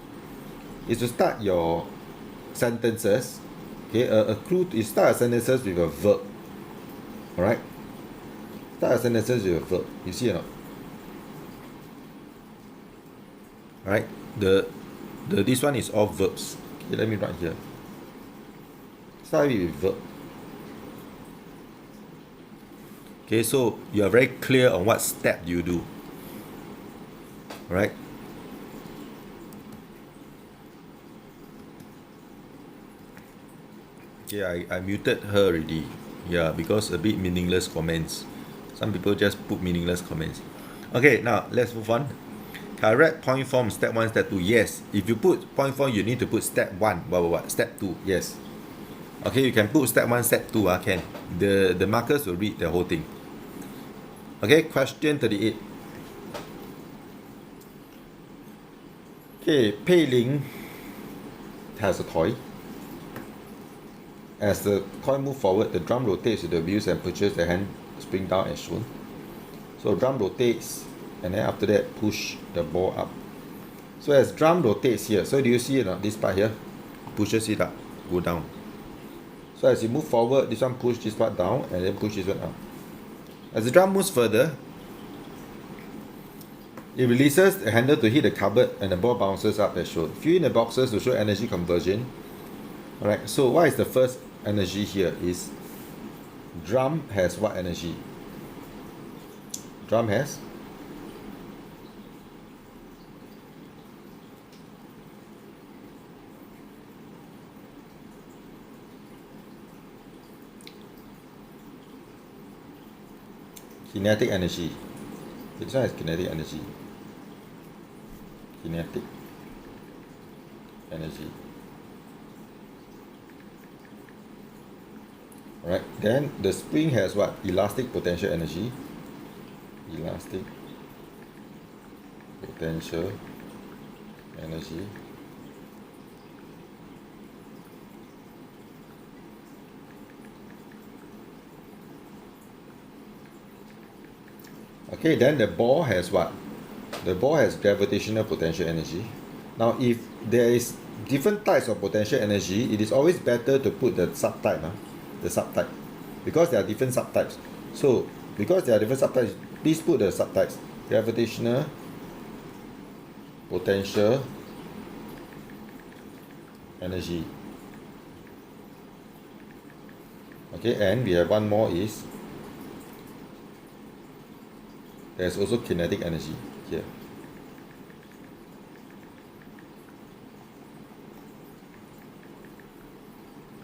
sentences. Okay, a clue is start sentences with a verb. Alright? Start sentences with a verb. You see or not? Alright? This one is all verbs. Okay, let me write here. Start with verb. Okay, so you are very clear on what step you do. Alright? Okay, I muted her already. Yeah, because a bit meaningless comments. Some people just put meaningless comments. Okay, now let's move on. Correct point form step 1, step 2. Yes. If you put point form, you need to put step 1, step 2. Yes. Okay, you can put step 1, step 2. Can. The markers will read the whole thing. Okay, question 38. Okay, Pei Ling has a toy. As the toy moves forward, the drum rotates with the wheels and pushes the hand spring down as shown. So drum rotates, and then after that push the ball up. So as drum rotates here, so do you see this part here? Pushes it up, go down. So as you move forward, this one push this part down and then push this one up. As the drum moves further, it releases the handle to hit the cupboard and the ball bounces up as shown. Fill in the boxes to show energy conversion. Alright, so what is the first energy here? Is Drum has what energy? Drum has kinetic energy. This one has kinetic energy. Kinetic energy. Alright, then the spring has what? Elastic potential energy. Elastic potential energy. Okay, then the ball has what? The ball has gravitational potential energy. Now, if there is different types of potential energy, it is always better to put the subtype, the subtype, because there are different subtypes. So, because there are different subtypes, please put the subtypes. Gravitational potential energy. Okay, and we have one more is there's also kinetic energy here.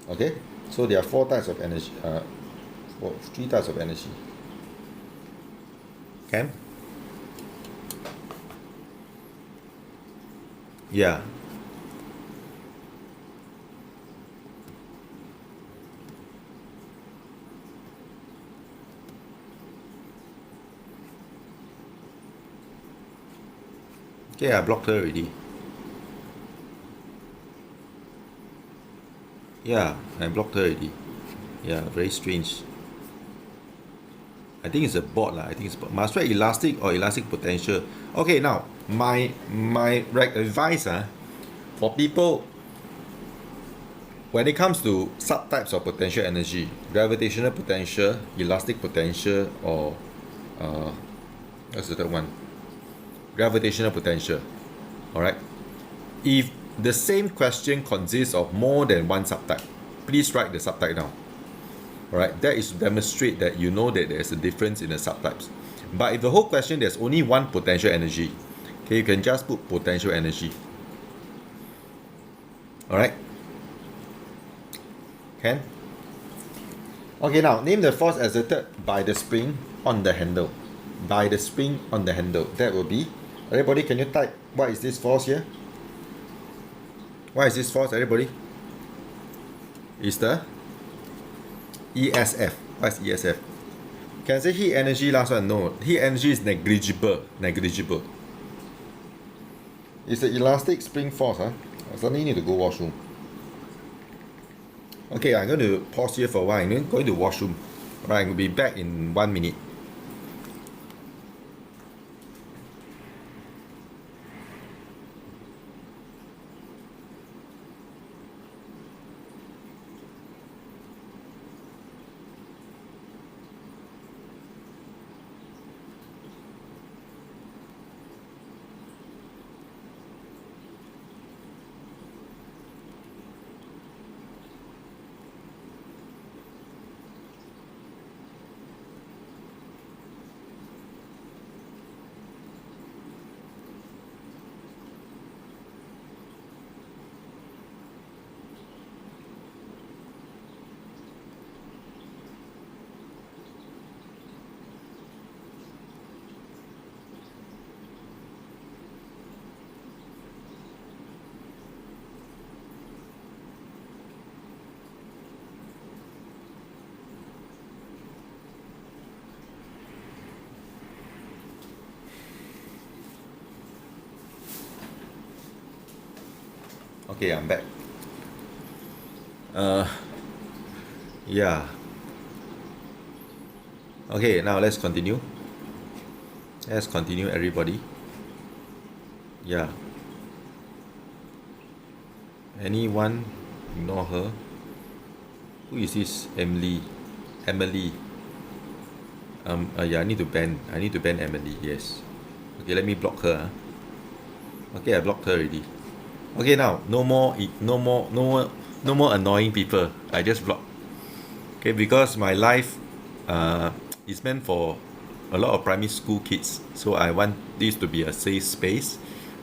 Okay, so there are four types of energy, three types of energy. Can? Yeah. Okay, I blocked her already. Yeah, I blocked her already. Yeah, very strange. I think it's a bot lah. I think it's a bot. Must write elastic or elastic potential. Okay, now my advice for people when it comes to subtypes of potential energy, gravitational potential, elastic potential, or what's the third one? Gravitational potential. Alright. If the same question consists of more than one subtype, please write the subtype down. Alright, that is to demonstrate that you know that there's a difference in the subtypes. But if the whole question there's only one potential energy, okay, you can just put potential energy. Alright? Can? Okay, now name the force exerted by the spring on the handle. By the spring on the handle. That will be, everybody, can you type what is this force here? What is this force, everybody? Is the ESF. What is ESF? Can I say heat energy last one? No. Heat energy is negligible. Negligible. It's the elastic spring force. I suddenly need to go washroom. Okay, I'm going to pause here for a while. I'm going to washroom. Alright, I'm going to be back in 1 minute. Okay, I'm back. Yeah. Okay, now let's continue. Let's continue, everybody. Yeah. Anyone ignore her? Who is this? Emily. Yeah, I need to ban Emily. Yes. Okay, let me block her. Okay, I blocked her already. Okay, now no more annoying people. I just block. Okay, because my life is meant for a lot of primary school kids, so I want this to be a safe space.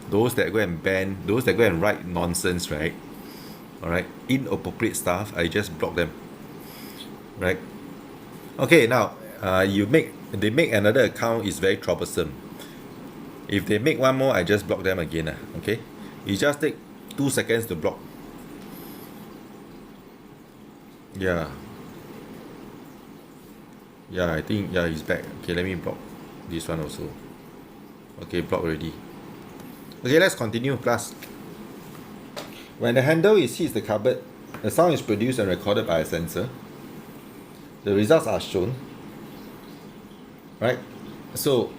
Those that go and ban, those that go and write nonsense, right? All right, inappropriate stuff, I just block them, right? Okay, now they make another account is very troublesome. If they make one more, I just block them again. Okay, it just take 2 seconds to block. Yeah. Yeah, I think yeah he's back. Okay, let me block this one also. Okay, block already. Okay, let's continue. Plus, when the handle hits the cupboard, the sound is produced and recorded by a sensor. The results are shown. Right? So,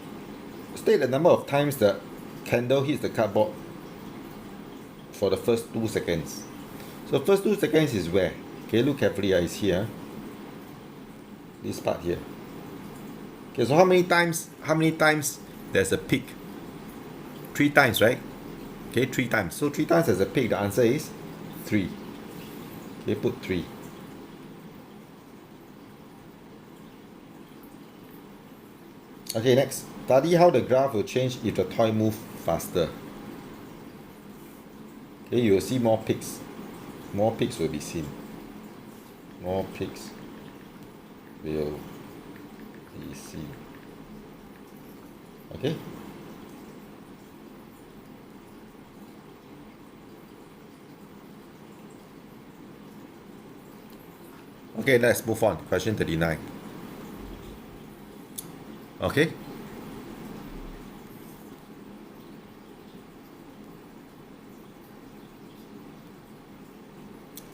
state the number of times the candle hits the cardboard for the first 2 seconds. So first 2 seconds is where? Okay, look carefully. It's here. This part here. Okay, so how many times there's a peak? 3 times, right? Okay, 3 times. So 3 times there's a peak. The answer is 3. Okay, put 3. Okay, next. Study how the graph will change if the toy moves faster. Okay, you will see more peaks. More peaks will be seen. More peaks will be seen. Okay? Okay, let's move on. Question 39. Okay?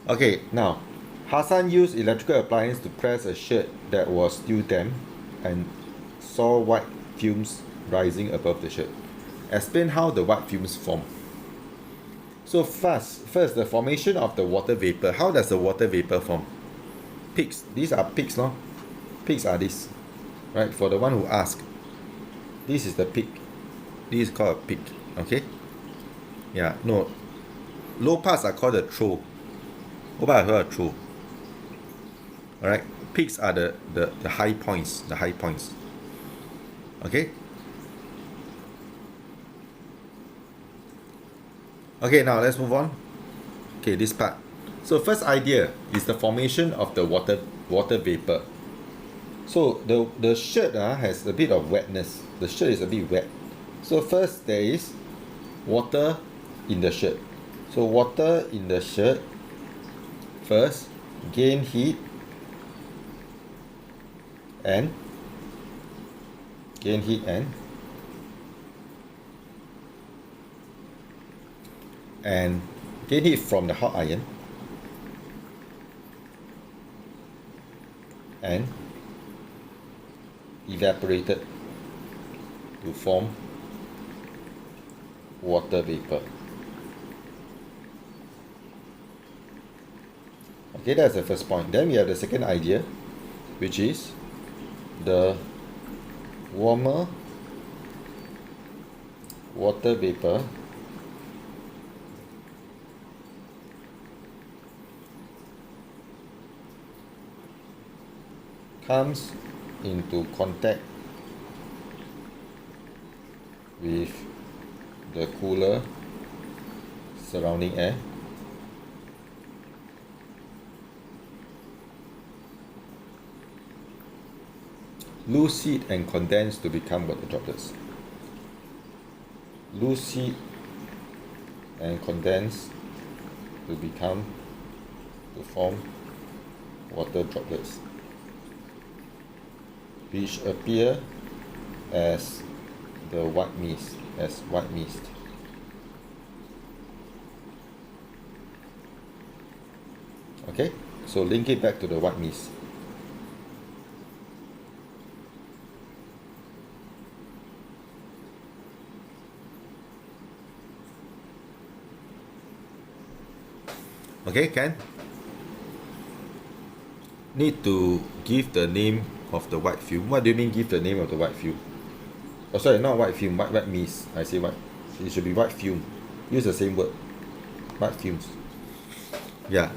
Okay, now Hassan used electrical appliance to press a shirt that was still damp and saw white fumes rising above the shirt. Explain how the white fumes form. So first the formation of the water vapor. How does the water vapor form? Peaks. These are peaks, no? Peaks are this. Right? For the one who asked, this is the peak. This is called a peak. Okay? Yeah, no. Low parts are called a throw. Low parts are called a throw. Alright? Peaks are the high points. The high points. Okay? Okay, now let's move on. Okay, this part. So first idea is the formation of the water vapor. So the shirt has a bit of wetness. The shirt is a bit wet. So first there is water in the shirt. So water in the shirt first gain heat and gain heat from the hot iron and evaporated to form water vapor. Okay, that's the first point. Then we have the second idea, which is the warmer water vapor comes into contact with the cooler surrounding air lose heat and condense to become water droplets. Lose heat and condense to form water droplets, which appear as the white mist, Okay, so link it back to the white mist. Okay, can? Need to give the name of the white fume. What do you mean give the name of the white fume? Oh, sorry, not white fume, white mist. I say white. It should be white fume. Use the same word. White fumes. Yeah.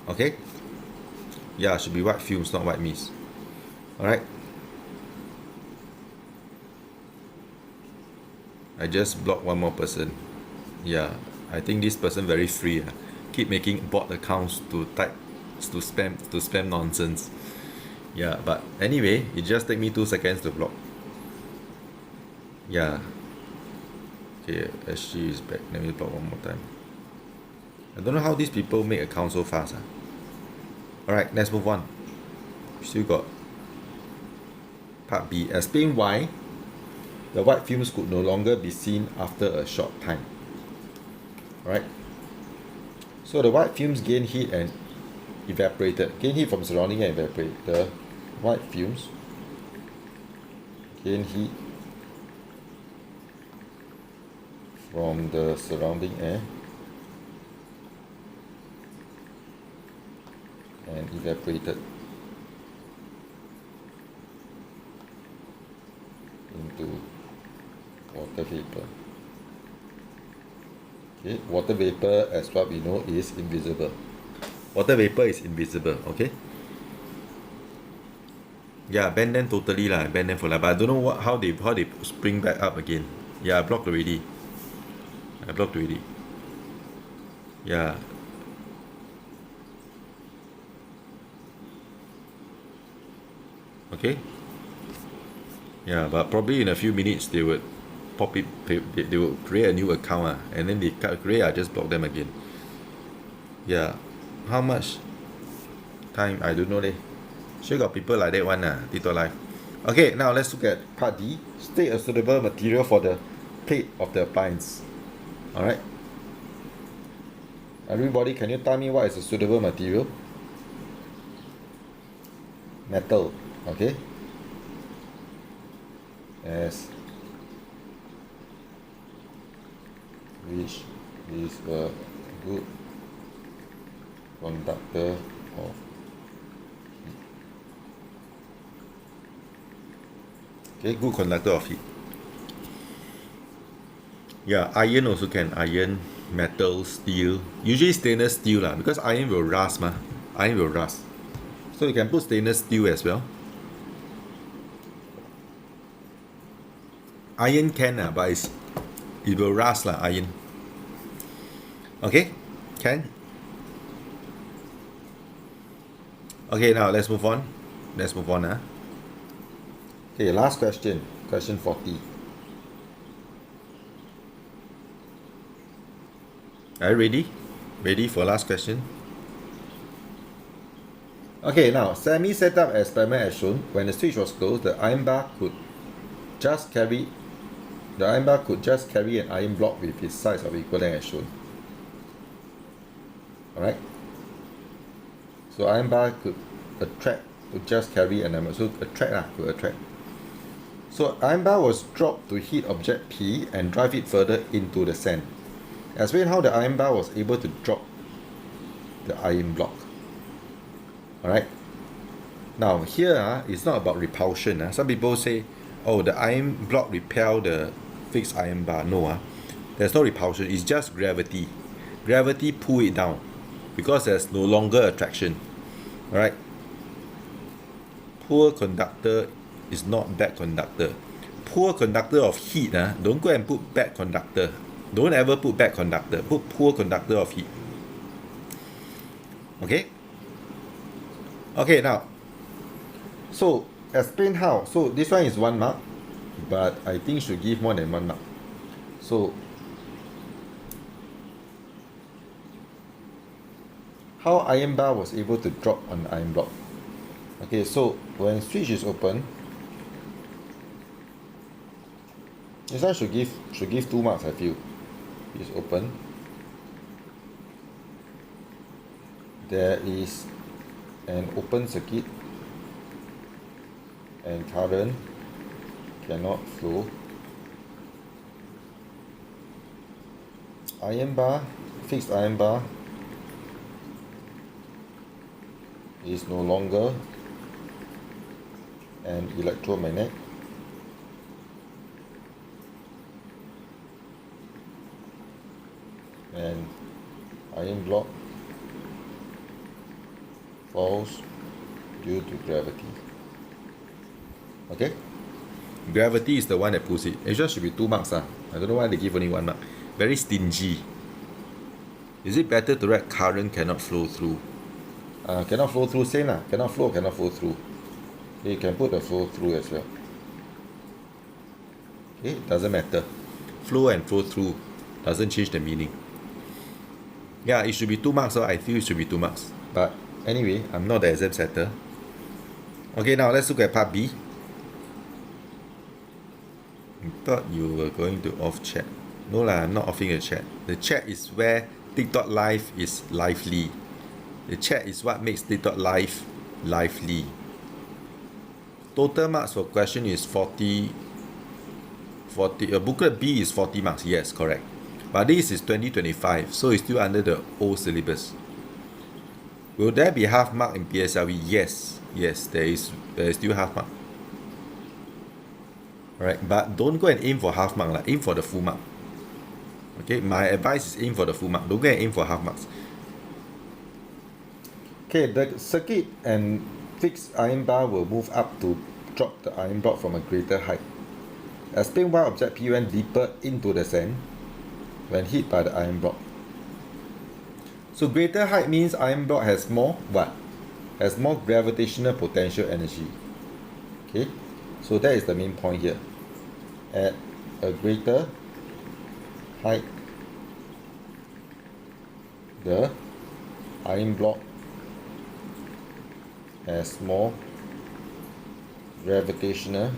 Okay? Yeah, should be white fumes, not white mist. Alright? I just blocked one more person. Yeah, I think this person very free. Keep making bot accounts to type to spam nonsense. Yeah, but anyway, it just take me 2 seconds to block. Yeah. Okay, SG is back. Let me block one more time. I don't know how these people make accounts so fast. Alright, let's move on. Still got part B. Explain why the white fumes could no longer be seen after a short time. Alright. So the white fumes gain heat and evaporated. Gain heat from surrounding and evaporate. The white fumes gain heat from the surrounding air and evaporated into water vapor. Okay, water vapor, as what we know, is invisible. Water vapor is invisible, okay? Yeah, ban them totally lah, ban them for life. But I don't know how they spring back up again. Yeah, I blocked already. Yeah. Okay. Yeah, but probably in a few minutes they would pop it. They will create a new account, and then they create. I just block them again. Yeah. How much time? I don't know. Sure got people like that one Tito Life. Okay, now let's look at part D. State a suitable material for the plate of the appliance. Alright. Everybody, can you tell me what is a suitable material? Metal. Okay. As which is a good conductor of heat. Okay, good conductor of heat. Yeah, iron also can. Iron, metal, steel. Usually stainless steel lah, because iron will rust mah. Iron will rust. So you can put stainless steel as well. Iron can but it will rust lah, iron. Okay, can. Okay, now let's move on. Okay, last question. Question 40. Are you ready? Ready for last question? Okay, now Sammy set up experiment as shown. When the switch was closed, the iron bar could just carry an iron block with its size of equal length as shown. Alright. So iron bar could just carry an iron, so could attract. So iron bar was dropped to hit object P and drive it further into the sand. Explain how the iron bar was able to drop the iron block. Alright. Now here it's not about repulsion. Some people say, oh, the iron block repel the fixed iron bar. No, there's no repulsion. It's just gravity. Gravity pull it down because there's no longer attraction. Alright. Poor conductor is not bad conductor. Poor conductor of heat. Don't go and put bad conductor. Don't ever put bad conductor. Put poor conductor of heat. Okay? Okay, now. So, explain how. So, this one is 1 mark. But I think should give more than 1 mark. So, how iron bar was able to drop on the iron block. Okay, so when switch is open, this one should give 2 marks, I feel. It's open. There is an open circuit and current cannot flow. Iron bar, fixed iron bar is no longer an electromagnet. And iron block falls due to gravity. Okay? Gravity is the one that pulls it. Actually should be 2 marks. I don't know why they give only 1 mark. Very stingy. Is it better to write current cannot flow through? Cannot flow through, same lah. Cannot flow through. You can put the flow through as well. Okay, doesn't matter. Flow and flow through doesn't change the meaning. Yeah, it should be 2 marks, so I feel it should be 2 marks. But anyway, I'm not the exam setter. Okay, now let's look at part B. I thought you were going to off chat. No lah, I'm not offing the chat. The chat is where TikTok live is lively. The chat is what makes TikTok live lively. Total marks for question is 40. Booklet B is 40 marks. Yes, correct. But this is 2025, so it's still under the old syllabus. Will there be half mark in PSLE? Yes, there is still half mark. Alright, but don't go and aim for half mark, aim for the full mark. Okay, my advice is aim for the full mark. Don't go and aim for half marks. Okay, the circuit and fixed iron bar will move up to drop the iron block from a greater height. Explain why object P went deeper into the sand when hit by the iron block. So greater height means iron block has more what? Has more gravitational potential energy. Okay, so that is the main point here. At a greater height, the iron block has more gravitational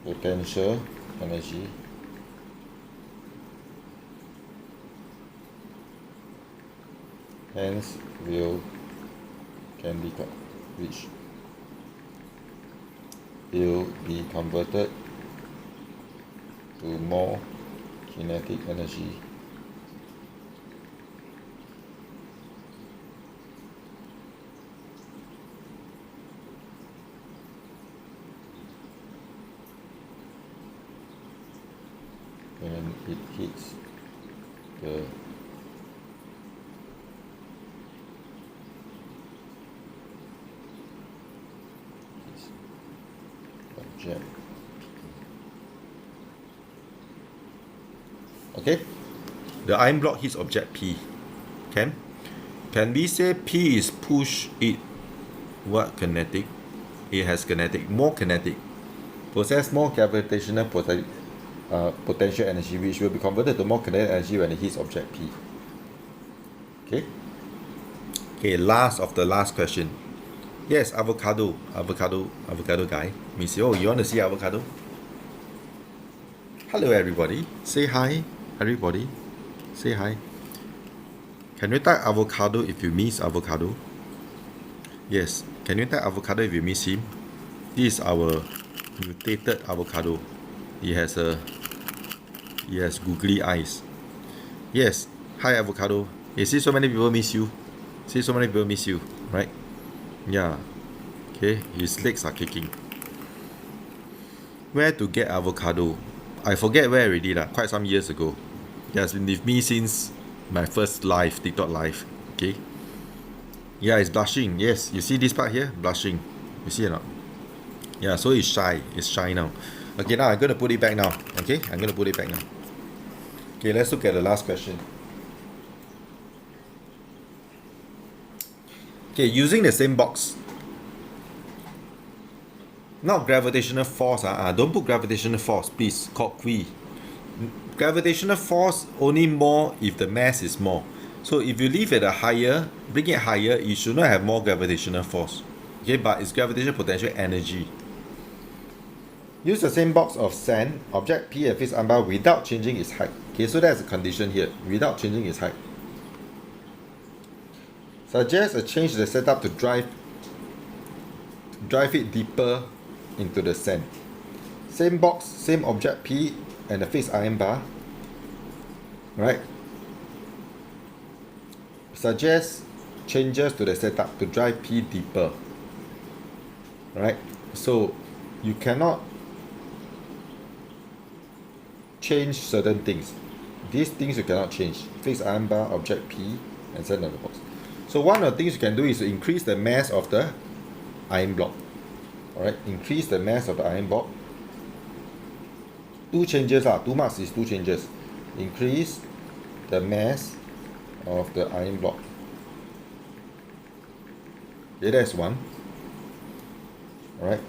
potential energy hence will be converted to more kinetic energy when it hits the object. Okay, the iron block hits object P. Can we say P is push it what kinetic? It has kinetic, more kinetic, possess more gravitational potential energy, which will be converted to more kinetic energy when it hits object P. Okay, last of the last question. Yes, avocado guy. Means, oh, you want to see avocado? Hello everybody, say hi. Everybody, say hi. Can you type avocado if you miss avocado? Yes, can you type avocado if you miss him? This is our mutated avocado. He has googly eyes. Yes, hi avocado. You see so many people miss you. Right? Yeah. Okay, his legs are kicking. Where to get avocado? I forget where already lah. Quite some years ago. He has been with me since my first live, TikTok live. Okay. Yeah, it's blushing. Yes, you see this part here? Blushing. You see or not? Yeah, so it's shy. It's shy now. Okay, now I'm going to put it back now. Okay, I'm going to put it back now. Okay, let's look at the last question. Okay, using the same box. Not gravitational force. Don't put gravitational force, please. Called Qui. Gravitational force only more if the mass is more. So if you leave it bring it higher, you should not have more gravitational force. Okay, but it's gravitational potential energy. Use the same box of sand, object P and fixed iron bar without changing its height. Okay, so that's a condition here. Without changing its height. Suggest a change to the setup to drive it deeper into the sand. Same box, same object P and the fixed iron bar. Right? Suggest changes to the setup to drive P deeper. Right? So you cannot change certain things. These things you cannot change. Fixed iron bar, object P, and send to the box. So one of the things you can do is to increase the mass of the iron block. Alright, increase the mass of the iron block. Two changes, 2 marks is 2 changes. Increase the mass of the iron block. Okay, that's one. Alright.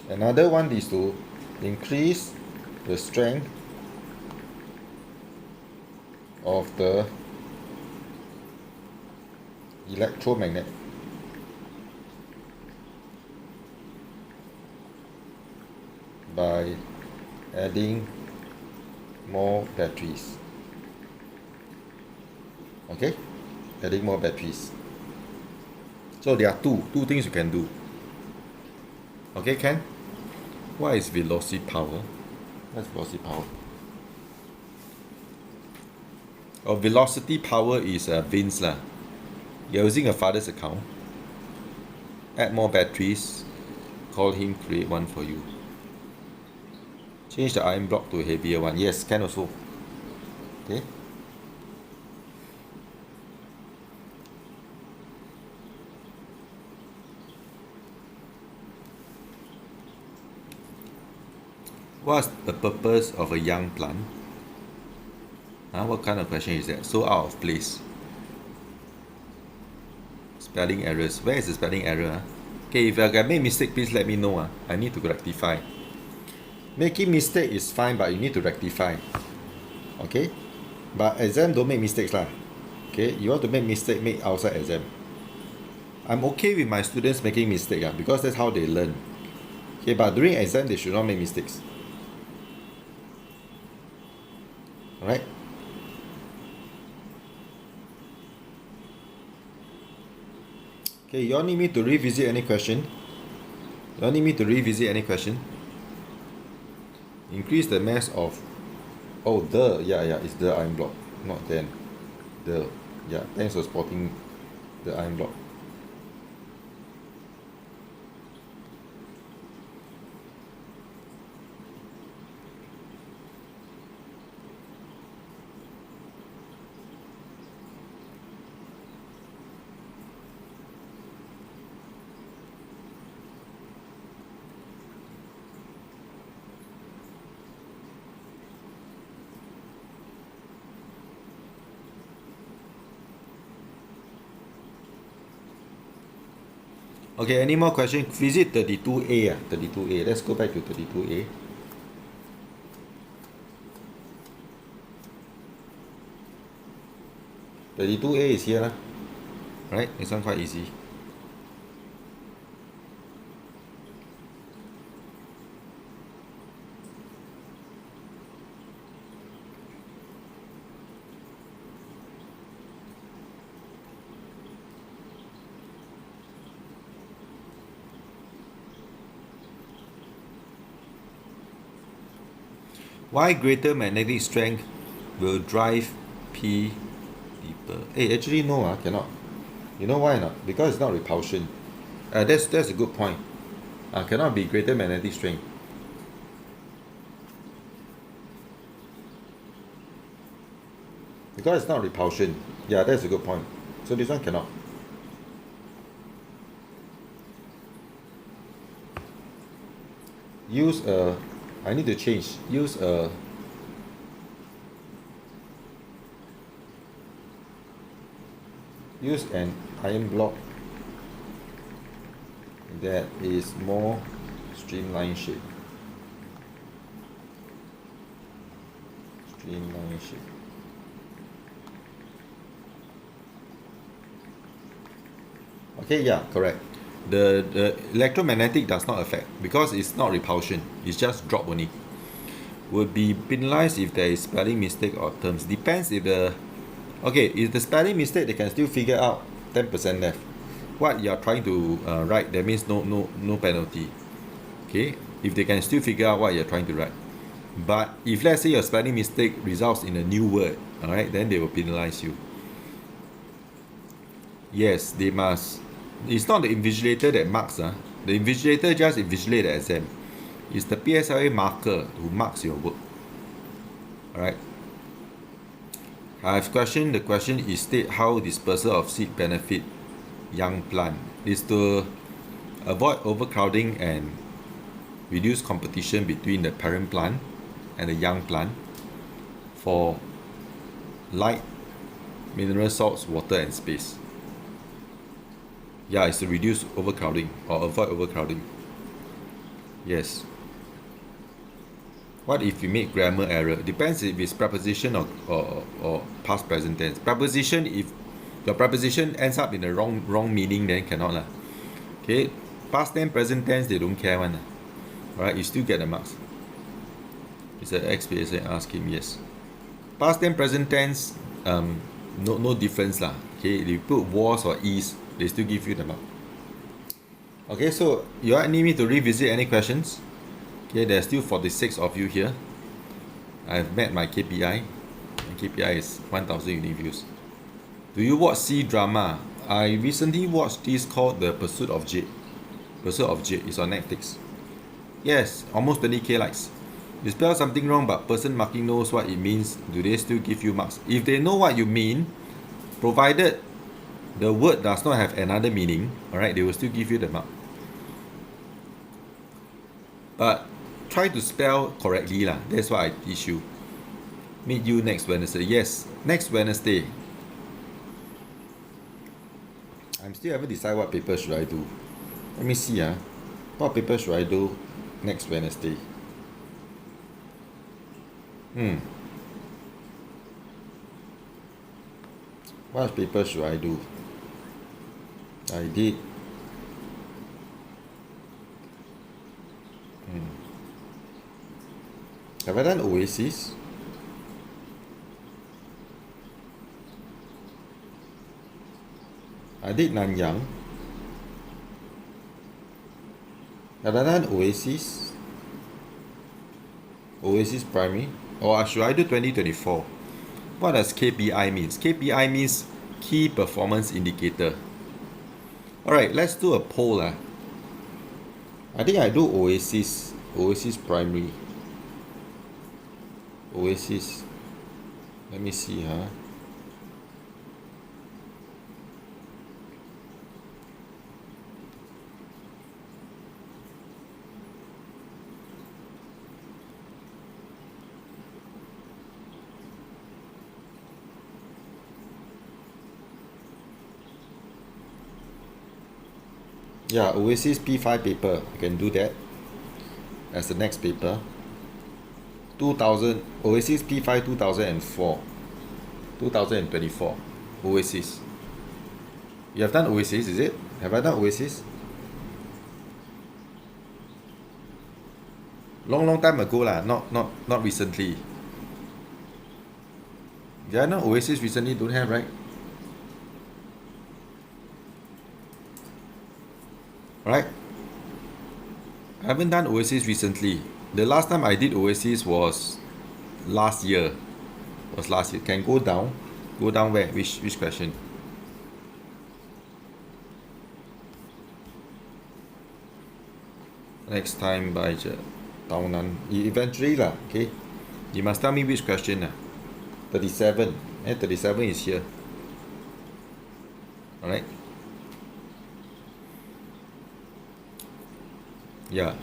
Another one is to increase the strength of the electromagnet. By adding more batteries. Okay? Adding more batteries. So there are two things you can do. Okay, Ken? What is velocity power? What's velocity power? Oh, velocity power is Vince lah. You're using your father's account. Add more batteries. Call him, create one for you. Change the iron block to a heavier one. Yes, can also. Okay. What's the purpose of a young plant? What kind of question is that? So out of place. Spelling errors. Where is the spelling error? Okay, if I can make mistake, please let me know. I need to rectify. Making mistake is fine, but you need to rectify. Okay? But exam don't make mistakes lah. Okay? You want to make mistake, make outside exam. I'm okay with my students making mistake because that's how they learn. Okay, but during exam they should not make mistakes. Alright? Okay, you all need me to revisit any question? You all need me to revisit any question? Increase the mass of, it's the iron block, not then. Thanks for spotting the iron block. Okay, any more questions? Visit 32A. 32A. Let's go back to 32A. (32A) is here. Right? This one quite easy. Why greater magnetic strength will drive P deeper? Actually no, cannot. You know why not? Because it's not repulsion. That's a good point. Cannot be greater magnetic strength. Because it's not repulsion. Yeah, that's a good point. So this one cannot. I need to change. Use an iron block that is more streamlined shape. Okay, yeah, correct. The electromagnetic does not affect because it's not repulsion, it's just drop only. Would be penalized if there is spelling mistake or terms. Depends if if the spelling mistake, they can still figure out 10% left. What you are trying to write, that means no penalty. Okay, if they can still figure out what you are trying to write. But if let's say your spelling mistake results in a new word, alright, then they will penalize you. Yes, they must. It's not the invigilator that marks. The invigilator just invigilate the exam. It's the PSLE marker who marks your work. Alright. I've questioned the question is state how dispersal of seed benefit young plant. Is to avoid overcrowding and reduce competition between the parent plant and the young plant for light, mineral salts, water and space. Yeah, it's to reduce overcrowding or avoid overcrowding. Yes. What if you make grammar error? Depends if it's preposition or past present tense. Preposition, if your preposition ends up in the wrong meaning, then cannot lah. Okay, past tense, present tense, they don't care one. Alright, you still get the marks. It's an ex-PSLE, ask him, yes. Past tense, present tense, no difference lah. Okay, if you put was or is, they still give you the mark. Okay, so you need me to revisit any questions? Okay, there's still 46 of you here. I've met my KPI. My KPI is 1,000 unique views. Do you watch C drama? I recently watched this called The Pursuit of Jade. Pursuit of Jade is on Netflix. Yes, almost 20k likes. You spell something wrong but person marking knows what it means, do they still give you marks? If they know what you mean, provided the word does not have another meaning, alright, they will still give you the mark. But try to spell correctly lah. That's what I teach you. Meet you next Wednesday. Yes, next Wednesday. I'm still haven't decided what paper should I do. Let me see. What paper should I do next Wednesday? What paper should I do? I did. Have I done Oasis? I did Nanyang. Have I done Oasis? Oasis Primary? Or should I do 2024? What does KPI means? KPI means Key Performance Indicator. Alright, let's do a poll. I think I do Oasis. Oasis Primary. Oasis. Let me see. Yeah, Oasis P5 paper. I can do that as the next paper. 2000 Oasis P5 2004 2024 Oasis. You have done Oasis, is it? Have I done Oasis? Long time ago lah, not recently. Did I know Oasis recently? Don't have, right? Right? I haven't done Oasis recently. The last time I did Oasis was last year. Can go down. Go down where? Which question? Next time by Taonan. Eventually lah, okay? You must tell me which question. 37. 37 is here. Alright? Yeah.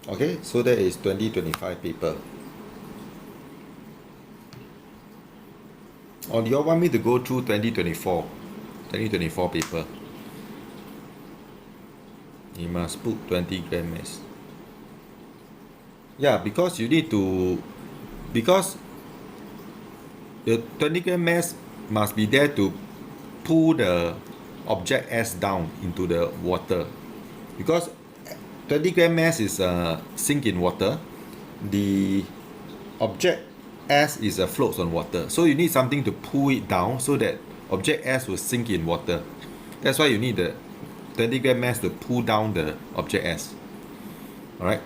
Okay, so that is 2025 paper. Or do you all want me to go through 2024 paper? You must put 20 gram mass. Yeah, because you need to, because the 20 gram mass must be there to pull the object S down into the water. Because 20 gram mass is sink in water. The object S is floats on water. So you need something to pull it down so that object S will sink in water. That's why you need the 20 gram mass to pull down the object S. Alright.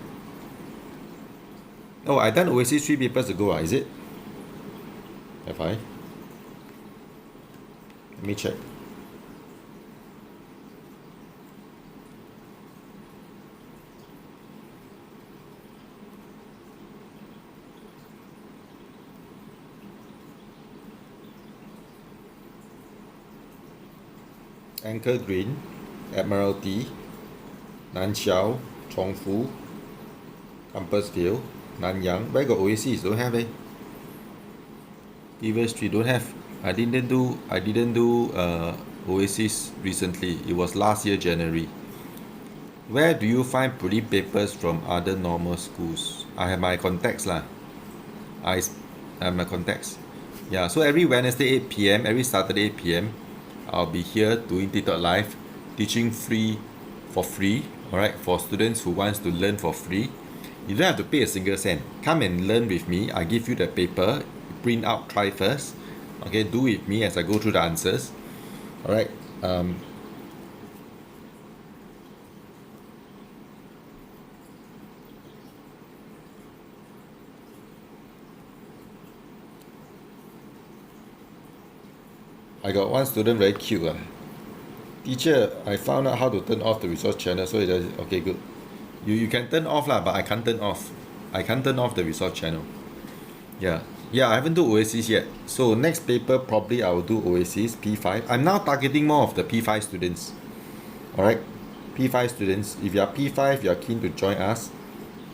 Oh, I done Oasis 3 papers ago, is it? Have I? Let me check. Anchor Green, Admiralty, Nanxiao, Chongfu, Compassville, Nanyang. Where got Oasis? Don't have eh. Previous 3 don't have. I didn't do Oasis recently. It was last year January. Where do you find prelim papers from other normal schools? I have my contacts lah. I have my contacts. Yeah, so every Wednesday 8 p.m, every Saturday 8 p.m, I'll be here doing TikTok live, teaching for free. Alright, for students who wants to learn for free. You don't have to pay a single cent. Come and learn with me. I give you the paper, print out, try first. Okay, do with me as I go through the answers. Alright. I got one student very cute. Teacher, I found out how to turn off the resource channel. So it does, okay, good. You can turn off lah, but I can't turn off. I can't turn off the resource channel. Yeah, I haven't do Oasis yet. So next paper probably I will do Oasis P5. I'm now targeting more of the P5 students. Alright, P5 students. If you are P5, you are keen to join us,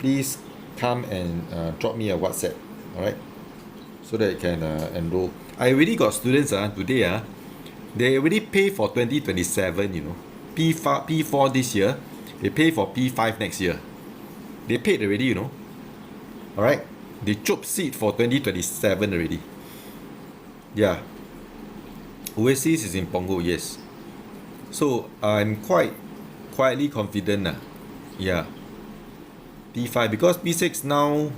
please come and drop me a WhatsApp. Alright, so that you can enroll. I already got students today. They already pay for 2027, you know. P4 this year, they pay for P5 next year. They paid already, you know. Alright, they chop seat for 2027 already. Yeah. Oasis is in Punggol, yes. So I'm quietly confident. Yeah. P5, because P6 now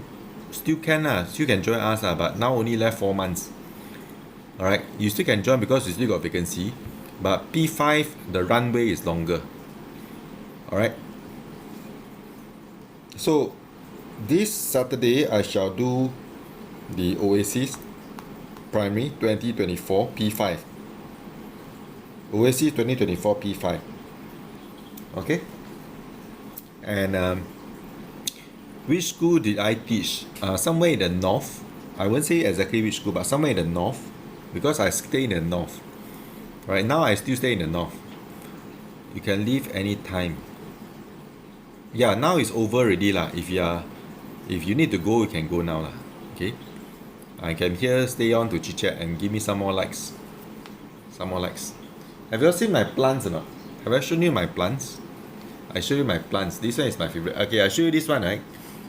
still can join us, but now only left 4 months. Alright, you still can join because you still got vacancy, but P5 the runway is longer. Alright, so this Saturday I shall do the Oasis Primary 2024 P5. Oasis 2024 P5. Okay, and which school did I teach? Somewhere in the north. I won't say exactly which school, but somewhere in the north, because I stay in the north. Right now I still stay in the north. You can leave anytime. Yeah, now it's over already lah. If you need to go, you can go now lah. Okay, I can here stay on to chit chat and give me some more likes. Some more likes. Have you all seen my plants or not? Have I shown you my plants? I show you my plants. This one is my favorite. Okay, I show you this one, right?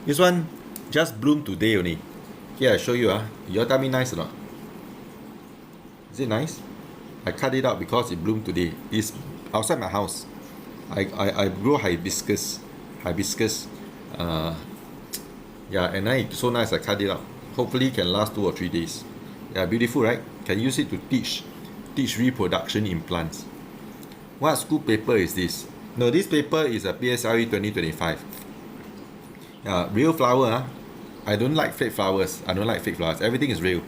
This one just bloomed today only. Here I show you. You all tell me nice or not? Is it nice? I cut it out because it bloomed today. It's outside my house. I grow hibiscus. Yeah, and then it's so nice I cut it out. Hopefully it can last 2 or 3 days. Yeah, beautiful, right? Can use it to teach reproduction in plants. What school paper is this? No, this paper is a PSLE 2025. Real flower. I don't like fake flowers. Everything is real.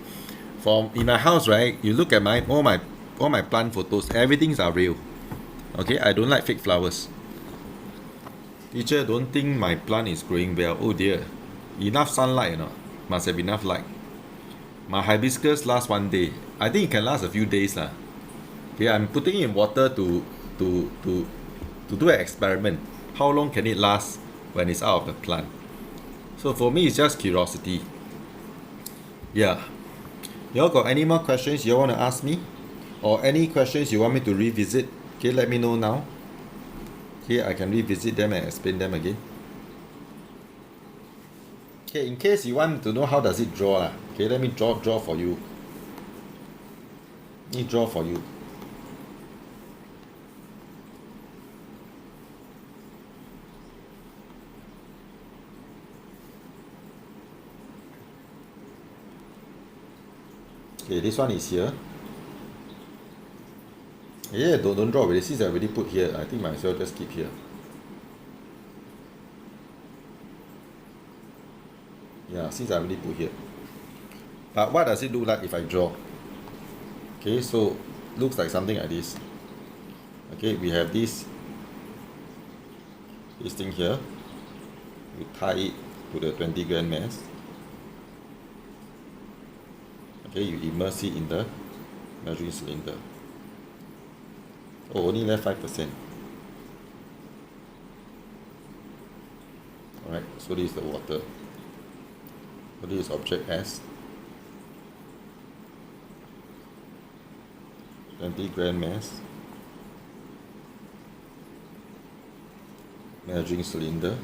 In my house, right? You look at all my plant photos. Everything's are real. Okay, I don't like fake flowers. Teacher, don't think my plant is growing well. Oh dear, enough sunlight or not? Must have enough light. My hibiscus lasts 1 day. I think it can last a few days lah. Okay, I'm putting it in water to do an experiment. How long can it last when it's out of the plant? So for me, it's just curiosity. Yeah. Y'all got any more questions you want to ask me? Or any questions you want me to revisit? Okay, let me know now. Okay, I can revisit them and explain them again. Okay, in case you want to know how does it draw lah. Okay, let me draw for you. Let me draw for you. Okay, this one is here. Yeah, don't draw already. Since I already put here, I think might as well just keep here. Yeah, since I already put here. But what does it look like if I draw? Okay, so looks like something like this. Okay, we have this thing here. We tie it to the 20 gram mass. Okay, you immerse it in the measuring cylinder. Oh, only left 5%. Alright, so this is the water. So this is object S. 20 gram mass. Measuring cylinder.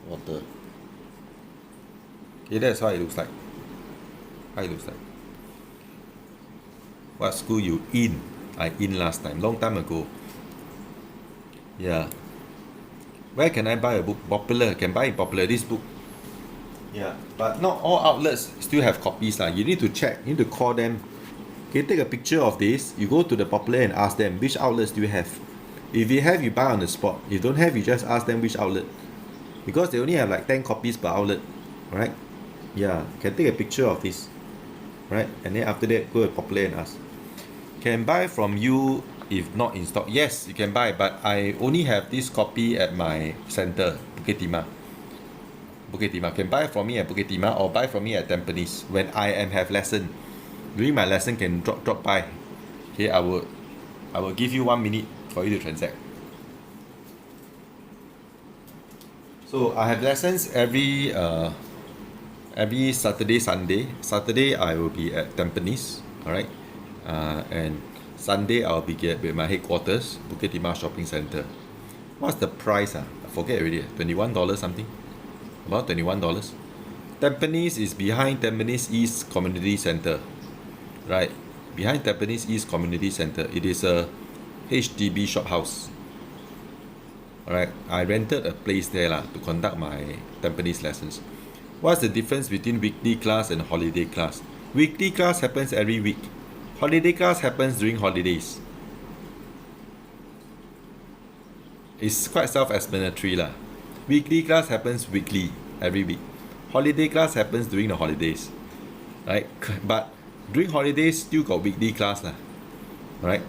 Water. Okay, that's how it looks like. What school you in? I in last time, long time ago. Yeah. Where can I buy a book? Popular. Can buy in Popular this book. Yeah, but not all outlets still have copies. You need to check. You need to call them. Okay, take a picture of this. You go to the Popular and ask them which outlets do you have. If you have, you buy on the spot. If you don't have, you just ask them which outlet. Because they only have like 10 copies per outlet. Right? Yeah, can take a picture of this. Right? And then after that, go to Popular and ask. Can buy from you if not in stock. Yes, you can buy, but I only have this copy at my center, Bukit Timah. Can buy from me at Bukit Timah or buy from me at Tampines when I have lesson. During my lesson, can drop by. Okay, I will give you 1 minute for you to transact. So I have lessons every Saturday, Sunday. Saturday I will be at Tampines, alright, and Sunday I'll be at my headquarters, Bukit Timah Shopping Centre. What's the price? I forget already. $21 something. About $21. Tampines is behind Tampines East Community Centre. Right, behind Tampines East Community Centre. It is a HDB shop house. Alright, I rented a place there to conduct my Tampines lessons. What's the difference between weekly class and holiday class? Weekly class happens every week. Holiday class happens during holidays. It's quite self-explanatory . Weekly class happens weekly, every week. Holiday class happens during the holidays. Right? But during holidays, still got weekly class . Right?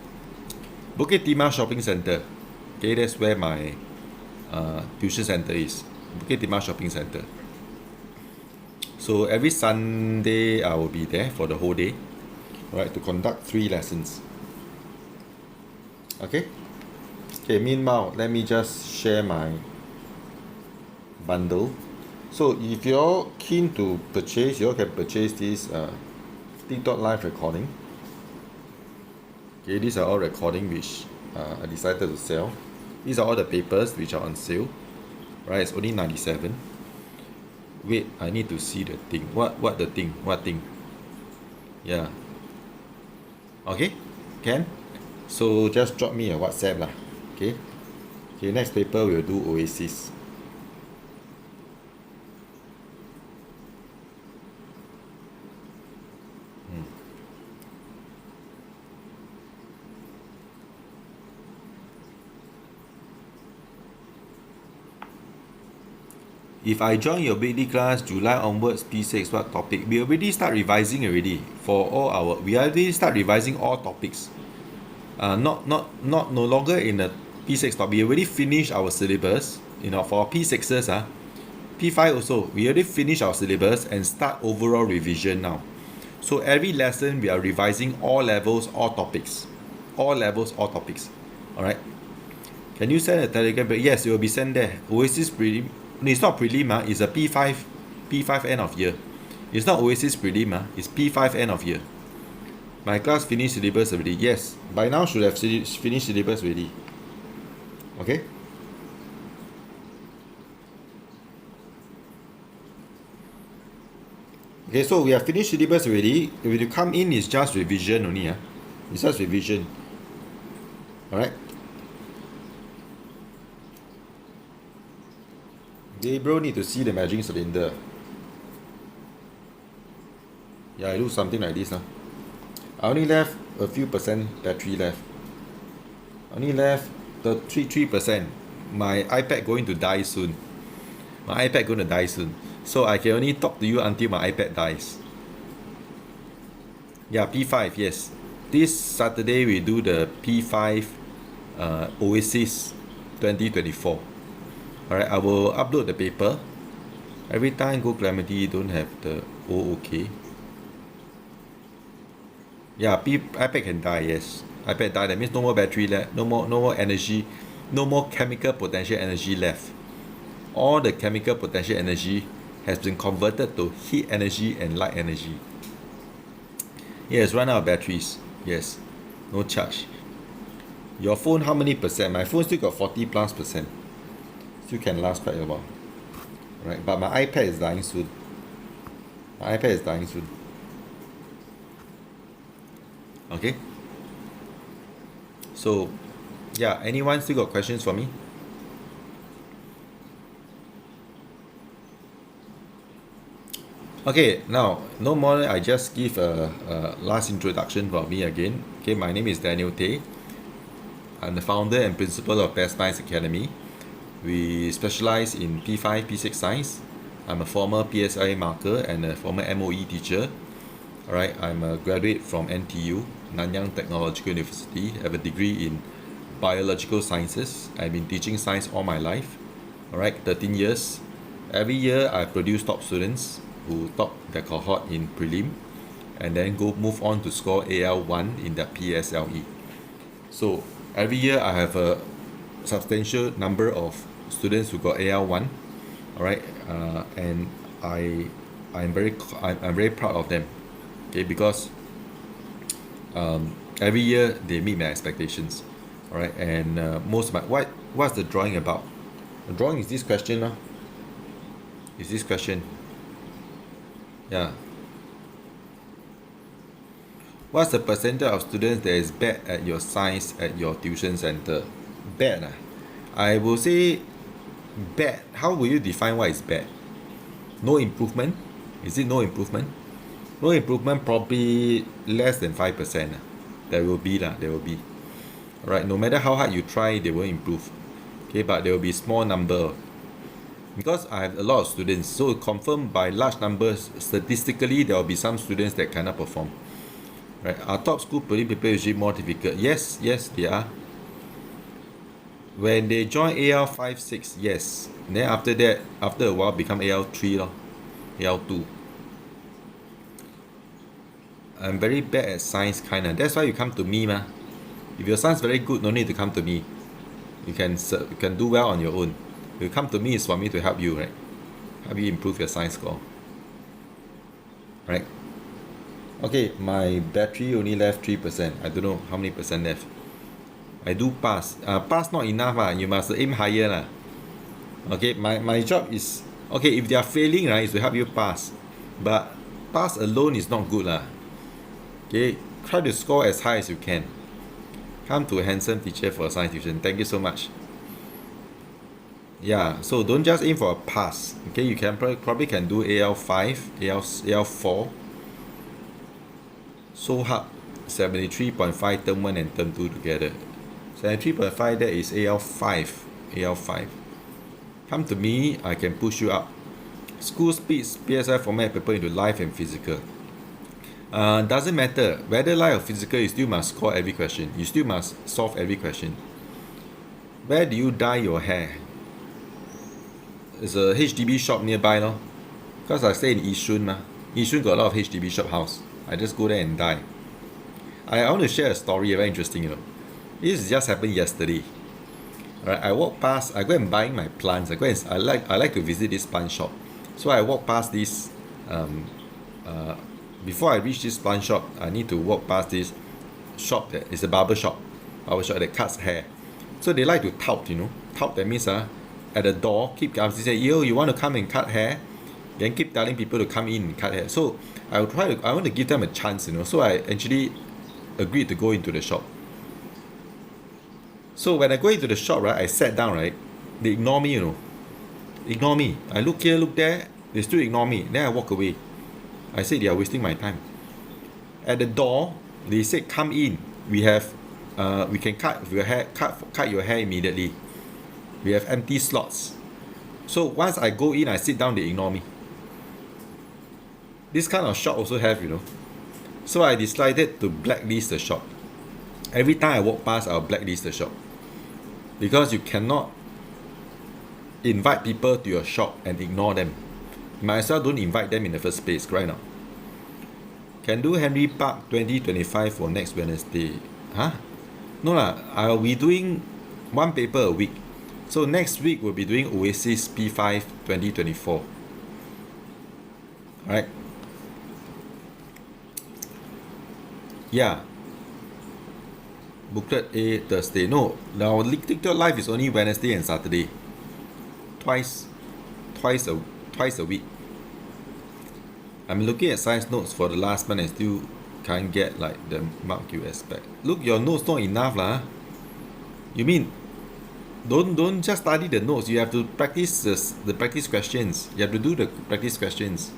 Bukit Timah Shopping Centre. Okay, that's where my tuition center is. Bukit Timah Shopping Centre. So every Sunday I will be there for the whole day. Right, to conduct 3 lessons. Okay? Okay, meanwhile, let me just share my bundle. So if you're keen to purchase, you can purchase this TikTok live recording. Okay, these are all recording which I decided to sell. These are all the papers which are on sale. Right, it's only 97. Wait, I need to see the thing. What thing? Yeah. Okay, can? So just drop me a WhatsApp . Okay. Okay, next paper we'll do Oasis. If I join your weekly class July onwards, P6, what topic? We already start revising already for all our. We already start revising all topics. No longer in the P6 topic. We already finished our syllabus. For P6s, P5 also. We already finished our syllabus and start overall revision now. So every lesson we are revising all levels, all topics. All levels, all topics. Alright. Can you send a telegram? Yes, it will be sent there. Oasis prelim. It's not prelim, it's a P5 end of year. It's not Oasis prelim, it's P5 end of year. My class finished syllabus already. Yes, by now should have finished syllabus already. Okay? Okay, so we have finished syllabus already. When you come in, it's just revision only. It's just revision. Alright? Gabriel need to see the measuring cylinder. Yeah, it looks something like this. I only left a few percent battery left. I only left 3%. My iPad going to die soon. So I can only talk to you until my iPad dies. Yeah, P5, yes. This Saturday we do the P5 Oasis 2024. Alright, I will upload the paper. Every time go Clementi, don't have the OK. Yeah, iPad can die, yes. iPad die, that means no more battery left, no more energy, no more chemical potential energy left. All the chemical potential energy has been converted to heat energy and light energy. Yes, run out of batteries. Yes, no charge. Your phone, how many percent? My phone still got 40+%. Still can last quite a while. Right, but my iPad is dying soon. My iPad is dying soon. Okay. So, yeah, anyone still got questions for me? Okay, now, no more, I just give a last introduction for me again. Okay, my name is Daniel Tay. I'm the founder and principal of Best Minds Academy. We specialize in P5, P6 science. I'm a former PSLE marker and a former MOE teacher. Alright, I'm a graduate from NTU, Nanyang Technological University. I have a degree in biological sciences. I've been teaching science all my life. Alright, 13 years. Every year I produce top students who top their cohort in prelim and then move on to score AL1 in the PSLE. So every year I have a substantial number of students who got AL1. Alright, and I'm very proud of them. Okay, because every year they meet my expectations. Alright, and most of my what's the drawing about? The drawing is this question. Is this question? Yeah. What's the percentage of students that is bad at your science at your tuition center? Bad. I will say bad. How will you define what is bad? No improvement? Is it no improvement? No improvement, probably less than 5%. There will be. Alright, no matter how hard you try, they won't improve. Okay, but there will be small number. Because I have a lot of students, so confirmed by large numbers, statistically there will be some students that cannot perform. Right? Our top school prelim paper is usually more difficult. Yes, they are. When they join AL5, 6, yes. And then after that, after a while, become AL3 lor, AL2. I'm very bad at science kinda. That's why you come to me, ma. If your science very good, no need to come to me. You can do well on your own. You come to me is for me to help you, right? Help you improve your science score. Right? Okay, my battery only left 3%. I don't know how many percent left. I do pass. Pass not enough. You must aim higher. Okay, my job is, okay, if they are failing, right, is to help you pass. But pass alone is not good. Okay, try to score as high as you can. Come to a handsome teacher for a science tuition. Thank you so much. Yeah, so don't just aim for a pass. Okay, you can probably can do AL5, AL4. So hard. 73.5 term 1 and term 2 together. 73.5, that is AL5. Come to me, I can push you up. School speeds PSI format paper into live and physical. Doesn't matter whether live or physical, you still must score every question. You still must solve every question. Where do you dye your hair? There's a HDB shop nearby, no? Because I stay in Yishun. Yishun got a lot of HDB shop house. I just go there and dye. I want to share a story, very interesting, This just happened yesterday. Alright, I walk past, I go and buy my plants. I like to visit this plant shop. So I walk past this before I reach this plant shop, I need to walk past this shop that is a barber shop that cuts hair. So they like to tout, tout, that means at the door keep say, yo, you want to come and cut hair, then keep telling people to come in and cut hair. So I want to give them a chance, so I actually agreed to go into the shop. So when I go into the shop, right, I sat down, right, they ignore me, ignore me. I look here, look there, they still ignore me. Then I walk away. I said they are wasting my time. At the door, they said, come in. We can cut your hair immediately. We have empty slots. So once I go in, I sit down, they ignore me. This kind of shop also have, you know. So I decided to blacklist the shop. Every time I walk past, I'll blacklist the shop. Because you cannot invite people to your shop and ignore them. Might as well don't invite them in the first place, right now. Can do Henry Park 2025 for next Wednesday. Huh? No lah, I'll be doing one paper a week. So next week we'll be doing Oasis P5 2024. Alright. Yeah. Booklet A Thursday. No, our TikTok live is only Wednesday and Saturday. Twice a week. I'm looking at science notes for the last month and still can't get like the mark you expect. Look, your notes not enough lah. You mean don't just study the notes. You have to practice the practice questions. You have to do the practice questions.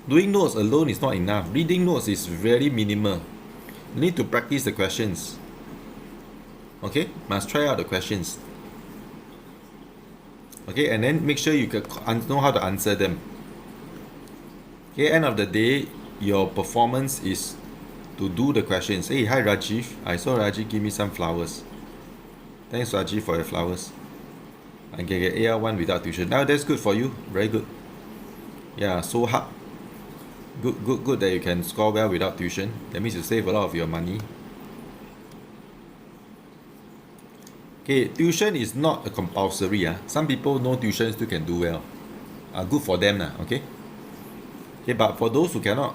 Doing notes alone is not enough. Reading notes is very minimal. You need to practice the questions. Okay, must try out the questions. Okay, and then make sure you can know how to answer them. Okay, end of the day, your performance is to do the questions. Hey, hi Rajiv. I saw Rajiv give me some flowers. Thanks Rajiv for your flowers. I can get AR1 without tuition. Now that's good for you. Very good. Yeah, so hard. Good that you can score well without tuition. That means you save a lot of your money. Okay, tuition is not a compulsory. Some people no tuition still can do well. Good for them. Okay. Okay, but for those who cannot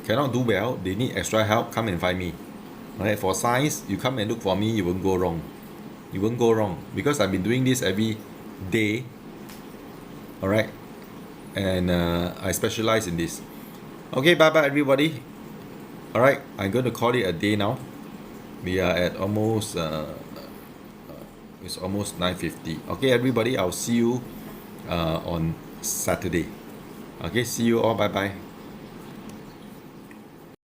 do well, they need extra help, come and find me. Alright, for science, you come and look for me, you won't go wrong. You won't go wrong. Because I've been doing this every day. Alright. And I specialize in this. Okay, bye-bye everybody. Alright, I'm going to call it a day now. We are at almost it's almost 9:50. Okay everybody, I'll see you on Saturday. Okay, see you all, bye bye.